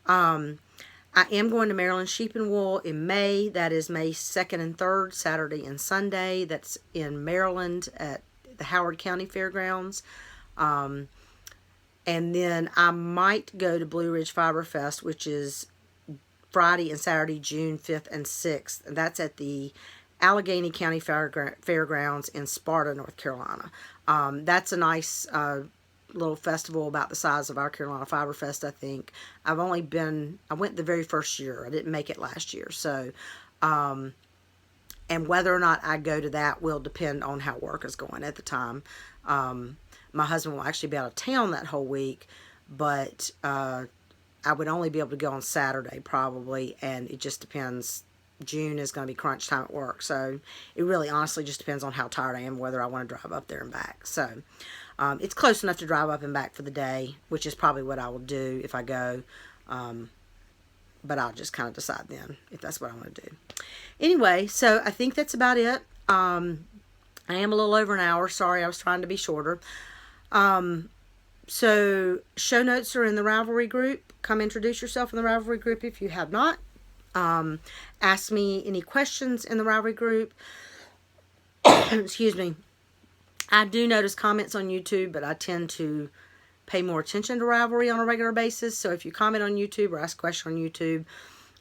I am going to Maryland Sheep and Wool in May. That is May 2nd and 3rd, Saturday and Sunday. That's in Maryland at the Howard County Fairgrounds. And then I might go to Blue Ridge Fiber Fest, which is Friday and Saturday, June 5th and 6th. And that's at the Allegheny County Fairgrounds in Sparta, North Carolina. That's a nice little festival about the size of our Carolina Fiber Fest, I think. I went the very first year. I didn't make it last year. So, and whether or not I go to that will depend on how work is going at the time. My husband will actually be out of town that whole week, but I would only be able to go on Saturday probably, and it just depends. June is going to be crunch time at work, so it really honestly just depends on how tired I am, whether I want to drive up there and back. So it's close enough to drive up and back for the day, which is probably what I will do if I go, but I'll just kind of decide then if that's what I want to do. Anyway, so I think that's about it. I am a little over an hour. Sorry, I was trying to be shorter. So show notes are in the Ravelry group. Come introduce yourself in the Ravelry group if you have not. Ask me any questions in the Ravelry group. Excuse me. I do notice comments on YouTube, but I tend to pay more attention to Ravelry on a regular basis. So if you comment on YouTube or ask a question on YouTube,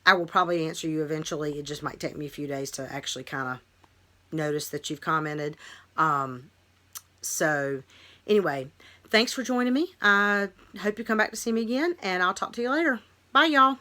I will probably answer you eventually. It just might take me a few days to actually kind of notice that you've commented. So anyway, thanks for joining me. I hope you come back to see me again, and I'll talk to you later. Bye, y'all.